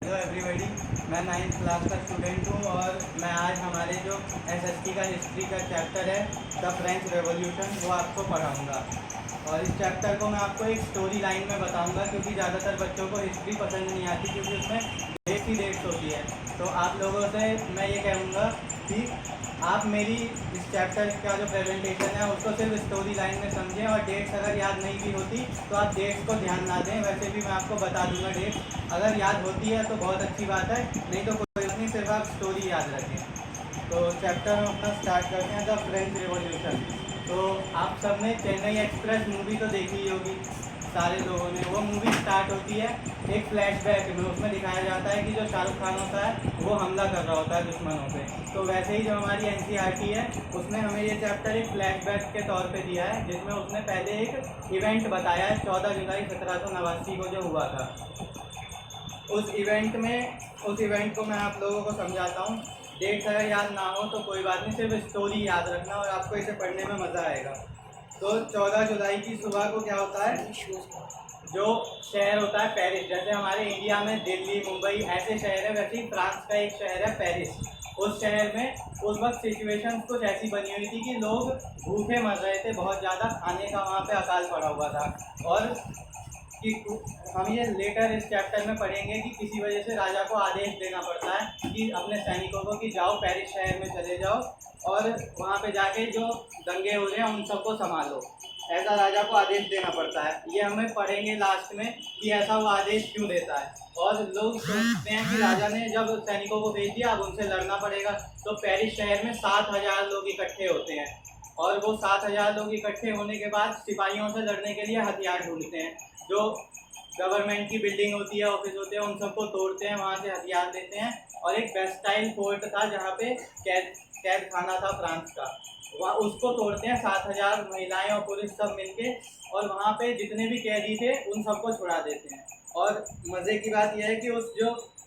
Hello everybody, मैं 9th class का student हूँ और मैं आज हमारे जो एसएसटी का हिस्ट्री का चैप्टर है द फ्रेंच रेवोल्यूशन वो आपको पढ़ाऊँगा। और इस चैप्टर को मैं आपको एक स्टोरी लाइन में बताऊँगा क्योंकि ज़्यादातर बच्चों को हिस्ट्री पसंद नहीं आती क्योंकि उसमें डेट्स ही डेट्स होती है। तो आप लोगों से मैं ये कहूँगा कि आप मेरी इस चैप्टर का जो प्रेजेंटेशन है उसको सिर्फ स्टोरी लाइन में समझें और डेट्स अगर याद नहीं भी होती तो आप डेट्स को ध्यान ना दें। वैसे भी मैं आपको बता दूंगा डेट्स, अगर याद होती है तो बहुत अच्छी बात है, नहीं तो कोई नहीं, सिर्फ आप स्टोरी याद रखें। तो चैप्टर हम अपना स्टार्ट करते हैं द फ्रेंच रिवॉल्यूशन। तो आप सब ने चेन्नई एक्सप्रेस मूवी तो देखी ही होगी सारे लोगों ने। वो मूवी स्टार्ट होती है एक फ्लैशबैक में, उसमें दिखाया जाता है कि जो शाहरुख खान होता है वो हमला कर रहा होता है दुश्मनों पे। तो वैसे ही जो हमारी एनसीईआरटी है उसने हमें ये चैप्टर एक फ्लैशबैक के तौर पे दिया है, जिसमें उसने पहले एक इवेंट बताया है 14 जुलाई 1789 को जो हुआ था। उस इवेंट को मैं आप लोगों को समझाता हूँ। डेट्स अगर याद ना हो तो कोई बात नहीं, सिर्फ स्टोरी याद रखना और आपको इसे पढ़ने में मज़ा आएगा। तो 14 जुलाई की सुबह को क्या होता है, जो शहर होता है पेरिस, जैसे हमारे इंडिया में दिल्ली मुंबई ऐसे शहर है, वैसे ही फ्रांस का एक शहर है पेरिस। उस शहर में उस वक्त सिचुएशन कुछ ऐसी बनी हुई थी कि लोग भूखे मर रहे थे, बहुत ज़्यादा खाने का वहाँ पे अकाल पड़ा हुआ था। और कि हम ये लेटर इस चैप्टर में पढ़ेंगे कि किसी वजह से राजा को आदेश देना पड़ता है कि अपने सैनिकों को कि जाओ पेरिस शहर में चले जाओ और वहाँ पे जाके जो दंगे हो रहे हैं उन सबको संभालो। ऐसा राजा को आदेश देना पड़ता है। ये हमें पढ़ेंगे लास्ट में कि ऐसा वो आदेश क्यों देता है। और लोग सोचते हैं कि राजा ने जब सैनिकों को भेज दिया अब उनसे लड़ना पड़ेगा। तो पेरिस शहर में 7,000 लोग इकट्ठे होते हैं और वो 7,000 लोग इकट्ठे होने के बाद सिपाहियों से लड़ने के लिए हथियार ढूंढते हैं। जो गवर्नमेंट की बिल्डिंग होती है, ऑफिस होते हैं, उन सबको तोड़ते हैं, वहाँ से हथियार देते हैं। और एक बेस्टाइल फोर्ट था जहाँ पे कैद खाना था फ्रांस का, वहाँ उसको तोड़ते हैं। 7,000 महिलाएं और पुरुष सब मिलके, और वहाँ पे जितने भी कैदी थे उन सबको छुड़ा देते हैं। और मज़े की बात यह है कि वो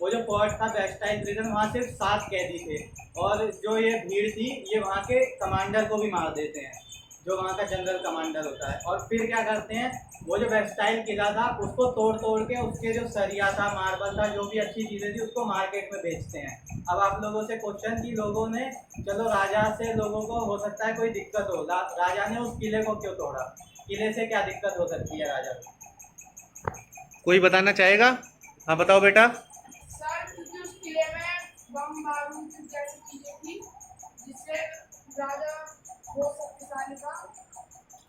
जो फोर्ट था बेस्टाइल प्रिजन, वहाँ सिर्फ 7 कैदी थे और जो ये भीड़ थी ये वहाँ के कमांडर को भी मार देते हैं, जो वहाँ का जनरल कमांडर होता है। और फिर क्या करते हैं, वो जो वेस्टाइल किला था उसको तोड़ तोड़ के उसके जो सरिया था, मार्बल था, जो भी अच्छी चीज़ें थी उसको मार्केट में बेचते हैं। अब आप लोगों से क्वेश्चन कि लोगों ने, चलो राजा से लोगों को हो सकता है कोई दिक्कत हो, राजा ने उस किले को क्यों तोड़ा, किले से क्या दिक्कत हो सकती है राजा को? कोई बताना चाहेगा? हाँ बताओ बेटा। सर क्योंकि उस किले में बम बारूद जैसी चीजें थी जिससे राजा बहुत शक्तिशाली था।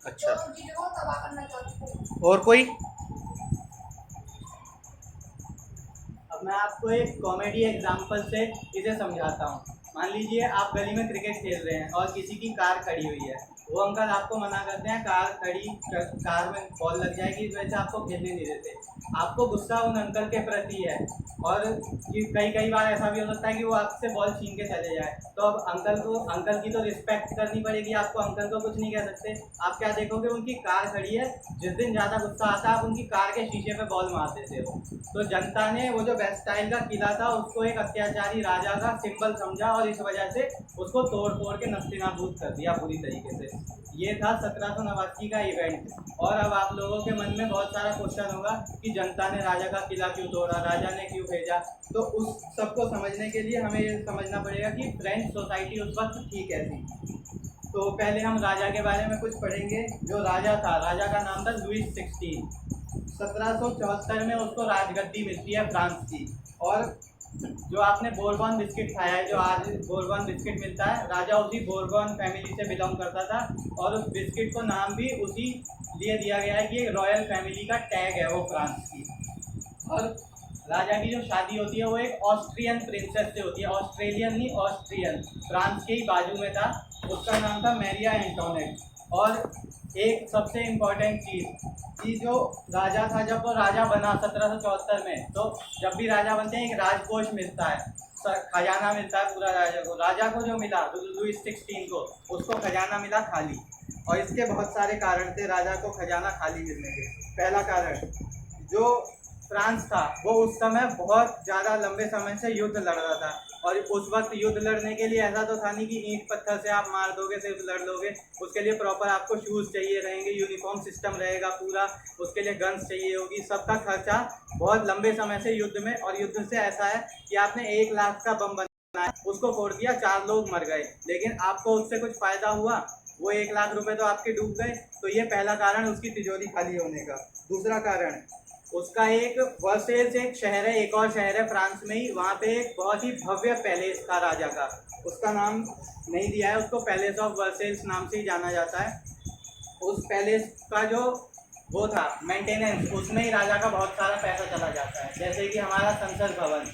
अच्छा, तो चीजों को तबाह करना चाहते थे। और कोई? अब मैं आपको एक कॉमेडी एग्जांपल से इसे समझाता हूँ। मान लीजिए आप गली में क्रिकेट खेल रहे हैं और किसी की कार खड़ी हुई है। वो अंकल आपको मना करते हैं, कार में बॉल लग जाएगी, इस वजह से आपको खेलने नहीं देते। आपको गुस्सा उन अंकल के प्रति है और कई बार ऐसा भी हो सकता है कि वो आपसे बॉल छीन के चले जाए। तो अब अंकल की तो रिस्पेक्ट करनी पड़ेगी आपको, अंकल को कुछ नहीं कह सकते। आप क्या देखोगे, उनकी कार खड़ी है, जिस दिन ज़्यादा गुस्सा आता है आप उनकी कार के शीशे पे बॉल मार देते हो। तो जनता ने वो जो वेस्टाइल का किला था उसको एक अत्याचारी राजा का सिंबल समझा और इस वजह से उसको तोड़ तोड़ के नस्तिनाबूद कर दिया पूरी तरीके से। ये था 1789 का इवेंट। और अब आप लोगों के मन में बहुत सारा क्वेश्चन होगा कि जनता ने राजा का किला क्यों तोड़ा, राजा ने क्यों भेजा। तो उस सबको समझने के लिए हमें ये समझना पड़ेगा कि फ्रेंच सोसाइटी उस वक्त थी कैसी। तो पहले हम राजा के बारे में कुछ पढ़ेंगे। जो राजा था, राजा का नाम था लुईस 16। 1774 में उसको राजगद्दी मिलती है फ्रांस की। और जो आपने बोरबॉन बिस्किट खाया है, जो आज बोरबॉन बिस्किट मिलता है, राजा उसी बोरबॉन फैमिली से बिलोंग करता था। और उस बिस्किट को नाम भी उसी लिए दिया गया है कि एक रॉयल फैमिली का टैग है वो फ्रांस की। और राजा की जो शादी होती है वो एक ऑस्ट्रियन प्रिंसेस से होती है, ऑस्ट्रेलियन नहीं ऑस्ट्रियन, फ्रांस के ही बाजू में था। उसका नाम था मैरिया एंटोनेट। और एक सबसे इम्पॉर्टेंट चीज़ कि जो राजा था, जब वो राजा बना 1774 में, तो जब भी राजा बनते हैं एक राजकोष मिलता है, खजाना मिलता है पूरा राजा को। राजा को जो मिला लुईस 16 को, उसको खजाना मिला खाली। और इसके बहुत सारे कारण थे राजा को खजाना खाली मिलने के। पहला कारण, जो फ्रांस था वो उस समय बहुत ज़्यादा लंबे समय से युद्ध लड़ रहा था, और उस वक्त युद्ध लड़ने के लिए ऐसा तो था नहीं कि ईंट पत्थर से आप मार दोगे सिर्फ लड़ लोगे। उसके लिए प्रॉपर आपको शूज़ चाहिए रहेंगे, यूनिफॉर्म सिस्टम रहेगा पूरा, उसके लिए गन्स चाहिए होगी, सबका खर्चा बहुत लंबे समय से युद्ध में। और युद्ध से ऐसा है कि आपने 1 लाख का बम बनाया, उसको फोड़ दिया, 4 लोग मर गए, लेकिन आपको उससे कुछ फ़ायदा हुआ? वो 1 लाख रुपए तो आपके डूब गए। तो ये पहला कारण उसकी तिजोरी खाली होने का। दूसरा कारण, उसका एक वर्सेल्स एक शहर है, एक और शहर है फ्रांस में ही, वहाँ पे एक बहुत ही भव्य पैलेस था राजा का, उसका नाम नहीं दिया है, उसको पैलेस ऑफ वर्सेल्स नाम से ही जाना जाता है। उस पैलेस का जो वो था मेंटेनेंस, उसमें ही राजा का बहुत सारा पैसा चला जाता है। जैसे कि हमारा संसद भवन,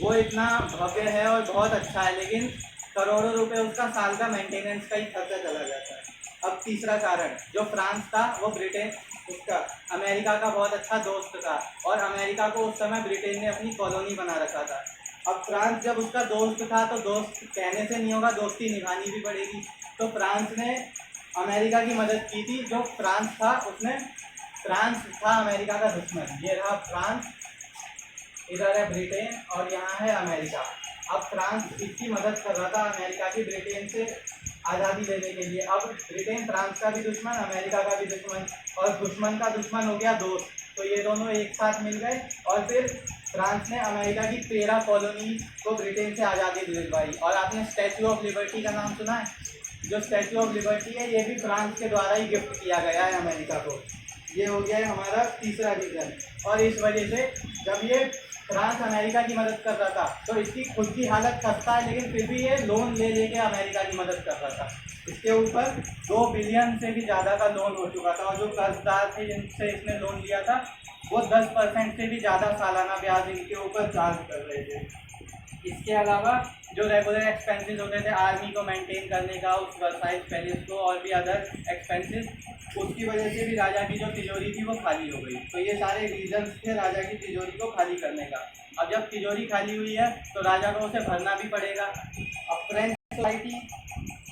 वो इतना भव्य है और बहुत अच्छा है, लेकिन करोड़ों रुपए उसका साल का मेंटेनेंस का ही खर्चा चला जाता है। अब तीसरा कारण, जो फ्रांस था वो ब्रिटेन, उसका अमेरिका का बहुत अच्छा दोस्त था, और अमेरिका को उस समय ब्रिटेन ने अपनी कॉलोनी बना रखा था। अब फ्रांस जब उसका दोस्त था तो दोस्त कहने से नहीं होगा, दोस्ती निभानी भी पड़ेगी। तो फ्रांस ने अमेरिका की मदद की थी। जो फ्रांस था उसने, फ्रांस था अमेरिका का दुश्मन, ये रहा फ्रांस, इधर है ब्रिटेन और यहाँ है अमेरिका। अब फ्रांस इसकी मदद कर रहा था अमेरिका की ब्रिटेन से आज़ादी लेने के लिए। अब ब्रिटेन फ्रांस का भी दुश्मन, अमेरिका का भी दुश्मन, और दुश्मन का दुश्मन हो गया दोस्त। तो ये दोनों एक साथ मिल गए, और फिर फ्रांस ने अमेरिका की 13 कॉलोनी को ब्रिटेन से आज़ादी दिलवाई। और आपने स्टैचू ऑफ लिबर्टी का नाम सुना है? जो स्टैचू ऑफ लिबर्टी है, ये भी फ्रांस के द्वारा ही गिफ्ट किया गया है अमेरिका को। ये हो गया है हमारा तीसरा रीज़न। और इस वजह से जब ये फ्रांस अमेरिका की मदद कर रहा था तो इसकी खुद की हालत खस्ता है, लेकिन फिर भी ये लोन ले लेके अमेरिका की मदद कर रहा था। इसके ऊपर 2 बिलियन से भी ज़्यादा का लोन हो चुका था, और जो कर्जदार थे जिनसे इसने लोन लिया था वो 10% से भी ज़्यादा सालाना ब्याज इनके ऊपर चार्ज कर रहे थे। इसके अलावा जो रेगुलर एक्सपेंसेस होते थे आर्मी को मेंटेन करने का, उस वर्साइल्स पैलेस को, और भी अदर एक्सपेंसेस, उसकी वजह से भी राजा की जो तिजोरी थी वो खाली हो गई। तो ये सारे रीजंस थे राजा की तिजोरी को खाली करने का। अब जब तिजोरी खाली हुई है तो राजा को उसे भरना भी पड़ेगा। अब फ्रेंच सोसाइटी,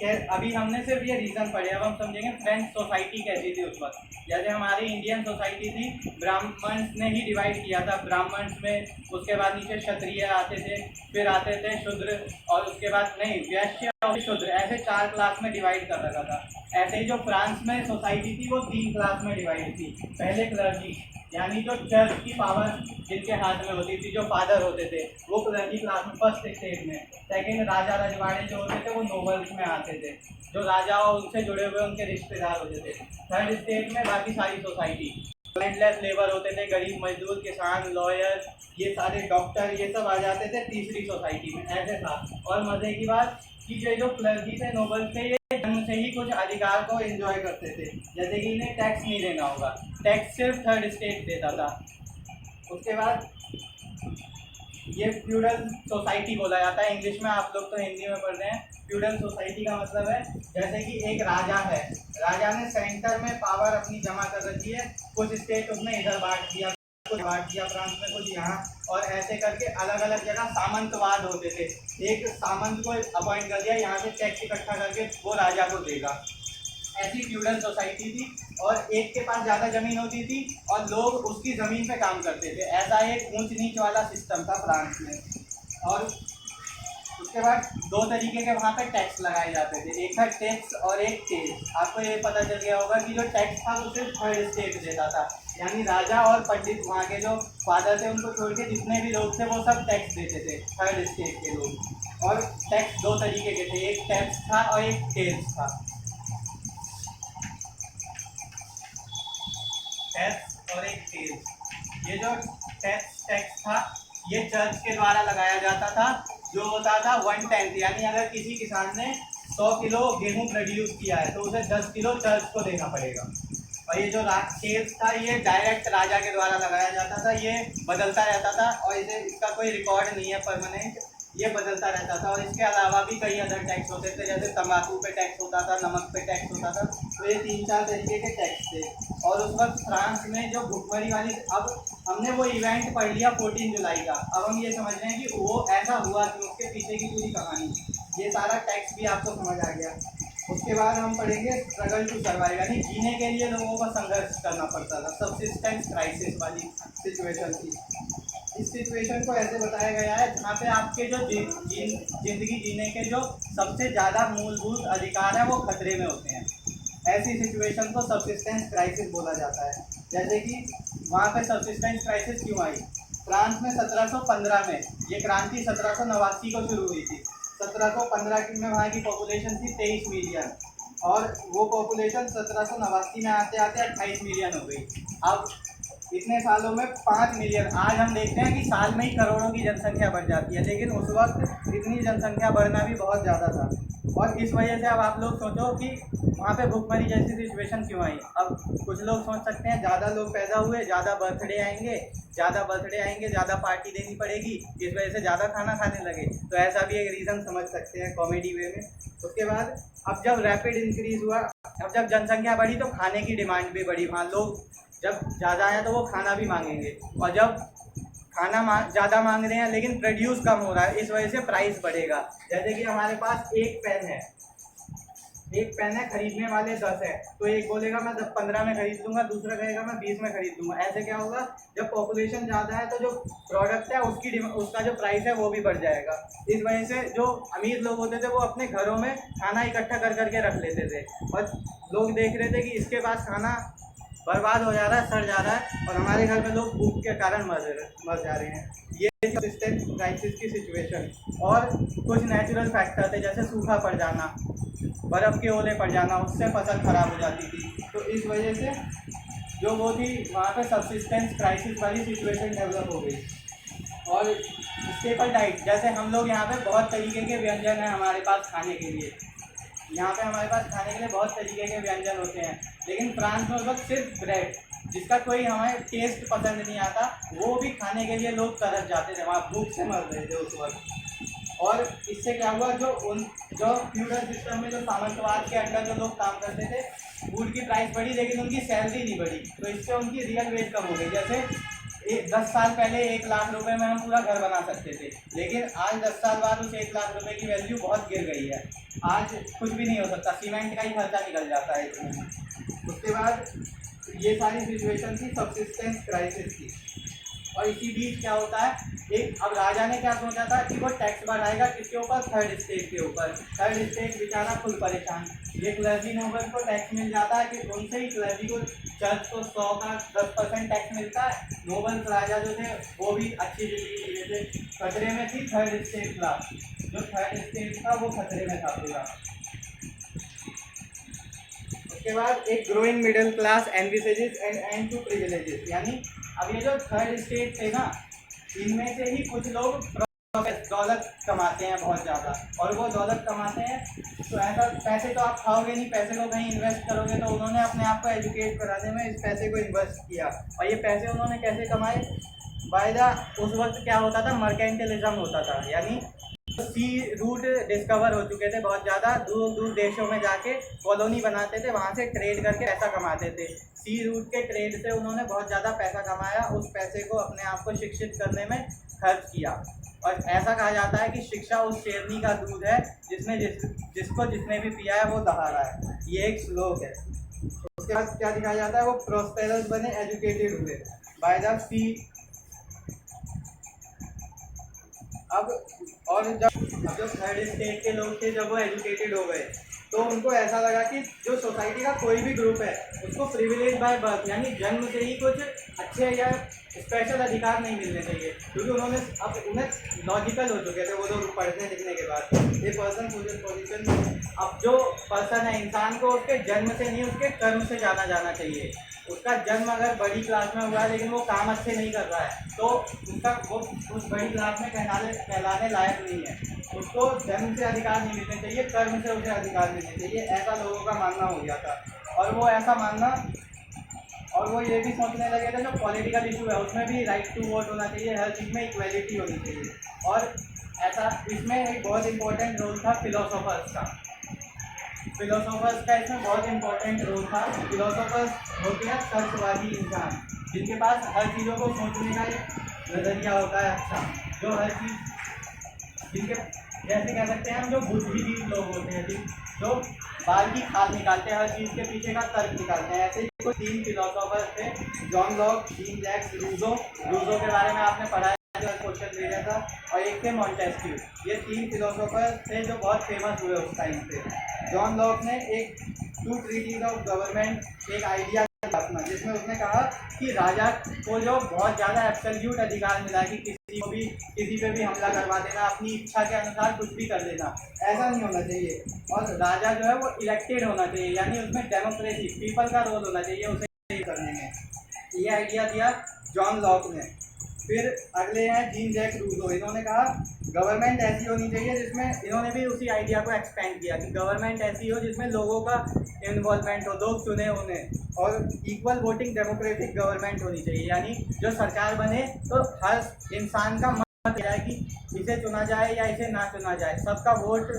अभी हमने सिर्फ ये रीज़न पढ़े, अब हम समझेंगे फ्रेंच सोसाइटी कैसी थी उस वक्त। जैसे हमारी इंडियन सोसाइटी थी, ब्राह्मण्स ने ही डिवाइड किया था, ब्राह्मण्स में, उसके बाद नीचे क्षत्रिय आते थे, फिर आते थे शूद्र, और उसके बाद नहीं वैश्य और शूद्र, ऐसे 4 क्लास में डिवाइड कर रखा था। ऐसे ही जो फ्रांस में सोसाइटी थी वो 3 क्लास में डिवाइड थी। पहले क्लर्जी, यानी जो चर्च की पावर जिनके हाथ में होती थी, जो फादर होते थे, वो क्लर्जी क्लास में फर्स्ट स्टेज में। सेकेंड, राजा रजवाड़े जो होते थे वो नोबल्स में आते थे, जो राजा और उनसे जुड़े हुए उनके रिश्तेदार होते थे। थर्ड स्टेज में बाकी सारी सोसाइटी, लैंडलेस लेबर होते थे, गरीब मजदूर, किसान, लॉयर, ये सारे डॉक्टर, ये सब आ जाते थे तीसरी सोसाइटी में। ऐसे था। और मज़े की बात कि जो क्लर्जी थे, नोबल थे, ये जन्म से ही कुछ अधिकार को एंजॉय करते थे, जैसे कि इन्हें टैक्स नहीं देना होगा, टैक्स सिर्फ थर्ड स्टेट देता था। उसके बाद ये फ्यूडल सोसाइटी बोला जाता है, इंग्लिश में, आप लोग तो हिंदी में पढ़ रहे हैं। फ्यूडल सोसाइटी का मतलब है जैसे कि एक राजा है, राजा ने सेंटर में पावर अपनी जमा कर रखी है, कुछ स्टेट उसने इधर बांट दिया, कुछ बांट दिया फ्रांस में, कुछ यहाँ, और ऐसे करके अलग अलग जगह सामंतवाद होते थे। एक सामंत को अपॉइंट कर दिया, यहाँ से टैक्स इकट्ठा करके वो राजा को देगा। ऐसी फ्यूडल सोसाइटी थी, और एक के पास ज़्यादा ज़मीन होती थी और लोग उसकी ज़मीन पे काम करते थे। ऐसा एक ऊंच नीच वाला सिस्टम था फ्रांस में। और उसके बाद 2 तरीके के वहाँ पे टैक्स लगाए जाते थे, एक था टैक्स और एक टेक्स। आपको ये पता चल गया होगा कि जो टैक्स था वो सिर्फ थर्ड स्टेट देता था, यानी राजा और पंडित, वहाँ के जो फादर थे, उनको छोड़ के जितने भी लोग थे वो सब टैक्स देते थे, थर्ड स्टेट के लोग। और टैक्स 2 तरीके के थे, एक टैक्स था और एक टेक्स था। टैक्स और एक टेक्स। ये जो टैक्स था ये चर्च के द्वारा लगाया जाता था, जो होता था 1/10, यानी अगर किसी किसान ने 100 किलो गेहूं प्रोड्यूस किया है तो उसे 10 किलो चर्च को देना पड़ेगा। और ये जो टेक्स था ये डायरेक्ट राजा के द्वारा लगाया जाता था, ये बदलता रहता था, और इसका कोई रिकॉर्ड नहीं है परमानेंट, ये बदलता रहता था। और इसके अलावा भी कई अदर टैक्स होते थे, जैसे तंबाकू पे टैक्स होता था, नमक पे टैक्स होता था। तो ये 3-4 तरीके के टैक्स थे। और उस वक्त फ्रांस में जो भुखमरी वाली, अब हमने वो इवेंट पढ़ लिया 14 जुलाई का, अब हम ये समझ रहे हैं कि वो ऐसा हुआ कि उसके पीछे की पूरी कहानी, ये सारा टैक्स भी आपको समझ आ गया। उसके बाद हम पढ़ेंगे स्ट्रगल टू सर्वाइव, यानी जीने के लिए लोगों को संघर्ष करना पड़ता था, सबसिस्टेंस क्राइसिस वाली सिचुएशन थी। इस सिचुएशन को ऐसे बताया गया है जहाँ पे आपके जो जिंदगी जीने के जो सबसे ज़्यादा मूलभूत अधिकार हैं वो खतरे में होते हैं। ऐसी सिचुएशन को सबसिस्टेंस क्राइसिस बोला जाता है। जैसे कि वहाँ पे सबसिस्टेंस क्राइसिस क्यों आई? फ्रांस में 1715 में ये क्रांति 1789 को शुरू हुई थी। 1715 में वहाँ की पॉपुलेशन थी 23 मिलियन और वो पॉपुलेशन 1789 में आते आते 28 मिलियन हो गई। अब इतने सालों में 5 मिलियन, आज हम देखते हैं कि साल में ही करोड़ों की जनसंख्या बढ़ जाती है, लेकिन उस वक्त इतनी जनसंख्या बढ़ना भी बहुत ज़्यादा था। और इस वजह से अब आप लोग सोचो कि वहाँ पे भुखमरी जैसी सिचुएशन क्यों आई। अब कुछ लोग सोच सकते हैं ज़्यादा लोग पैदा हुए, ज़्यादा बर्थडे आएंगे, ज़्यादा पार्टी देनी पड़ेगी, इस वजह से ज़्यादा खाना खाने लगे, तो ऐसा भी एक रीज़न समझ सकते हैं कॉमेडी वे में। उसके बाद अब जब रैपिड इंक्रीज़ हुआ, अब जब जनसंख्या बढ़ी तो खाने की डिमांड भी बढ़ी। वहाँ लोग जब ज़्यादा आया तो वो खाना भी मांगेंगे, और जब खाना ज़्यादा मांग रहे हैं लेकिन प्रोड्यूस कम हो रहा है, इस वजह से प्राइस बढ़ेगा। जैसे कि हमारे पास एक पेन है, खरीदने वाले 10 है, तो एक बोलेगा मैं 15 में खरीद लूँगा, दूसरा कहेगा मैं 20 में खरीद लूँगा। ऐसे क्या होगा, जब पॉपुलेशन ज़्यादा है तो जो प्रोडक्ट है उसका जो प्राइस है वो भी बढ़ जाएगा। इस वजह से जो अमीर लोग होते थे वो अपने घरों में खाना इकट्ठा कर करके रख लेते थे, और लोग देख रहे थे कि इसके पास खाना बर्बाद हो जा रहा है, सड़ जा रहा है, और हमारे घर में लोग भूख के कारण मर जा रहे हैं। ये सबसिस्टेंस क्राइसिस की सिचुएशन। और कुछ नेचुरल फैक्टर थे, जैसे सूखा पड़ जाना, बर्फ़ के ओले पड़ जाना, उससे फसल खराब हो जाती थी। तो इस वजह से जो वो थी वहाँ पे सबसिस्टेंस क्राइसिस वाली सिचुएशन डेवलप हो गई। और स्टेपल डाइट, जैसे हम लोग यहाँ पे बहुत तरीके के व्यंजन हैं हमारे पास खाने के लिए, यहाँ पे हमारे पास खाने के लिए बहुत तरीके के व्यंजन होते हैं, लेकिन फ्रांस में उस वक्त सिर्फ ब्रेड, जिसका कोई हमें टेस्ट पसंद नहीं आता, वो भी खाने के लिए लोग तरस जाते थे, वहाँ भूख से मर रहे थे उस वक्त। और इससे क्या हुआ, जो फ्यूडल सिस्टम में जो सामंतवाद के अंडर जो लोग काम करते थे, फूड की प्राइस बढ़ी लेकिन उनकी सैलरी नहीं बढ़ी, तो इससे उनकी रियल वेज कम हो गई। जैसे 10 साल पहले 1 लाख रुपए में हम पूरा घर बना सकते थे, लेकिन आज 10 साल बाद उस 1 लाख रुपए की वैल्यू बहुत गिर गई है। आज कुछ भी नहीं हो सकता, सीमेंट का ही खर्चा निकल जाता है इसमें। उसके बाद ये सारी सिचुएशन थी सबसिस्टेंस क्राइसिस की। और इसी बीच क्या होता है, अब राजा ने क्या सोचा था कि वो टैक्स बढ़ाएगा किसके ऊपर, थर्ड स्टेट के ऊपर। थर्ड स्टेट बेचारा फुल परेशान। ये क्लर्जी नोबल को टैक्स मिल जाता है कि उनसे ही क्लर्जी को चर्च को 100 का 10% टैक्स मिलता है। नोबल राजा जो थे वो भी अच्छी जिंदगी जी रहे थे। खतरे में थी थर्ड स्टेट क्लास, जो थर्ड स्टेट था वो खतरे में था पूरा। उसके बाद एक growing middle class envisages end to privileges, यानी अब ये जो थर्ड स्टेट थे ना, इनमें से ही कुछ लोग दौलत कमाते हैं बहुत ज़्यादा, और वो दौलत कमाते हैं तो ऐसा पैसे तो आप खाओगे नहीं, पैसे को कहीं इन्वेस्ट करोगे, तो उन्होंने अपने आप को एजुकेट कराने में इस पैसे को इन्वेस्ट किया। और ये पैसे उन्होंने कैसे कमाए, बाय द, उस वक्त क्या होता था, मर्केंटिलिज्म होता था, यानी सी रूट डिस्कवर हो चुके थे बहुत ज़्यादा, दूर दूर देशों में जाके कॉलोनी बनाते थे, वहाँ से ट्रेड करके पैसा कमाते थे। सी रूट के ट्रेड से उन्होंने बहुत ज़्यादा पैसा कमाया, उस पैसे को अपने आप को शिक्षित करने में खर्च किया। और ऐसा कहा जाता है कि शिक्षा उस शेरनी का दूध है जिसको जिसने भी पिया है वो दहा रहा है, ये एक श्लोक है। उसके बाद क्या दिखाया जाता है, वो प्रोस्पेरस बने, एजुकेटेड हुए बाय द सी। अब जब थर्ड स्टेट के लोग थे, जब वो एजुकेटेड हो गए, तो उनको ऐसा लगा कि जो सोसाइटी का कोई भी ग्रुप है उसको प्रिविलेज बाय बर्थ, यानी जन्म से ही कुछ अच्छे या स्पेशल अधिकार नहीं मिलने चाहिए, क्योंकि उन्हें लॉजिकल हो चुके थे वो लोग पढ़ने लिखने के बाद। ये पर्सन पोजीशन, अब जो पर्सन है इंसान को उसके जन्म से नहीं उसके कर्म से जाना चाहिए। उसका जन्म अगर बड़ी क्लास में हुआ है लेकिन वो काम अच्छे नहीं कर रहा है, तो वो उस बड़ी क्लास में कहलाने लायक नहीं है। उसको जन्म से अधिकार नहीं मिलने चाहिए, कर्म से उसे अधिकार मिलने चाहिए, ऐसा लोगों का मानना हो गया था। और वो ऐसा मानना, और वो ये भी सोचने लगे थे जो पॉलिटिकल इशू है उसमें भी राइट टू वोट होना चाहिए, हर चीज़ में इक्वलिटी होनी चाहिए। और ऐसा इसमें एक बहुत इंपॉर्टेंट रोल था फिलोसोफर्स का इसमें बहुत इंपॉर्टेंट रोल था। फिलोसोफर्स होते हैं तर्कवादी इंसान, जिनके पास हर चीज़ों को सोचने का एक नज़रिया होता है, अच्छा, जो हर चीज़ जैसे कह सकते हैं हम जो बुद्धिजीवी लोग होते हैं जी, जो बाल की खाल निकालते हैं, हर चीज़ के पीछे का तर्क निकालते हैं, ऐसे ही कुछ 3 फिलोसोफर थे, John Locke, Jean Jacques Rousseau, Rousseau के बारे में आपने पढ़ा है जो क्वेश्चन दे रहा था, और एक थे मॉन्टेस्क्यू। ये 3 फिलोसोफर थे जो बहुत फेमस हुए उस टाइम पे। जॉन लॉक ने एक 2 ट्रीटीज ऑफ गवर्नमेंट एक आइडिया अपना, जिसमें उसने कहा कि राजा को जो बहुत ज़्यादा एब्सोल्यूट अधिकार मिला कि किसी पे भी हमला करवा देना, अपनी इच्छा के अनुसार कुछ भी कर देना, ऐसा नहीं होना चाहिए। और राजा जो है वो इलेक्टेड होना चाहिए, यानी उसमें डेमोक्रेसी, पीपल का रोल होना चाहिए उसे करने में। ये आइडिया दिया जॉन लॉक ने। फिर अगले हैं जीन जैक रूसो। इन्होंने कहा गवर्नमेंट ऐसी होनी चाहिए जिसमें, इन्होंने भी उसी आइडिया को एक्सपेंड किया कि गवर्नमेंट ऐसी हो जिसमें लोगों का इन्वॉल्वमेंट हो, लोग चुने उन्हें, और इक्वल वोटिंग डेमोक्रेटिक गवर्नमेंट होनी चाहिए, यानी जो सरकार बने तो हर इंसान का मत दिया जाए कि इसे चुना जाए या इसे ना चुना जाए, सबका वोट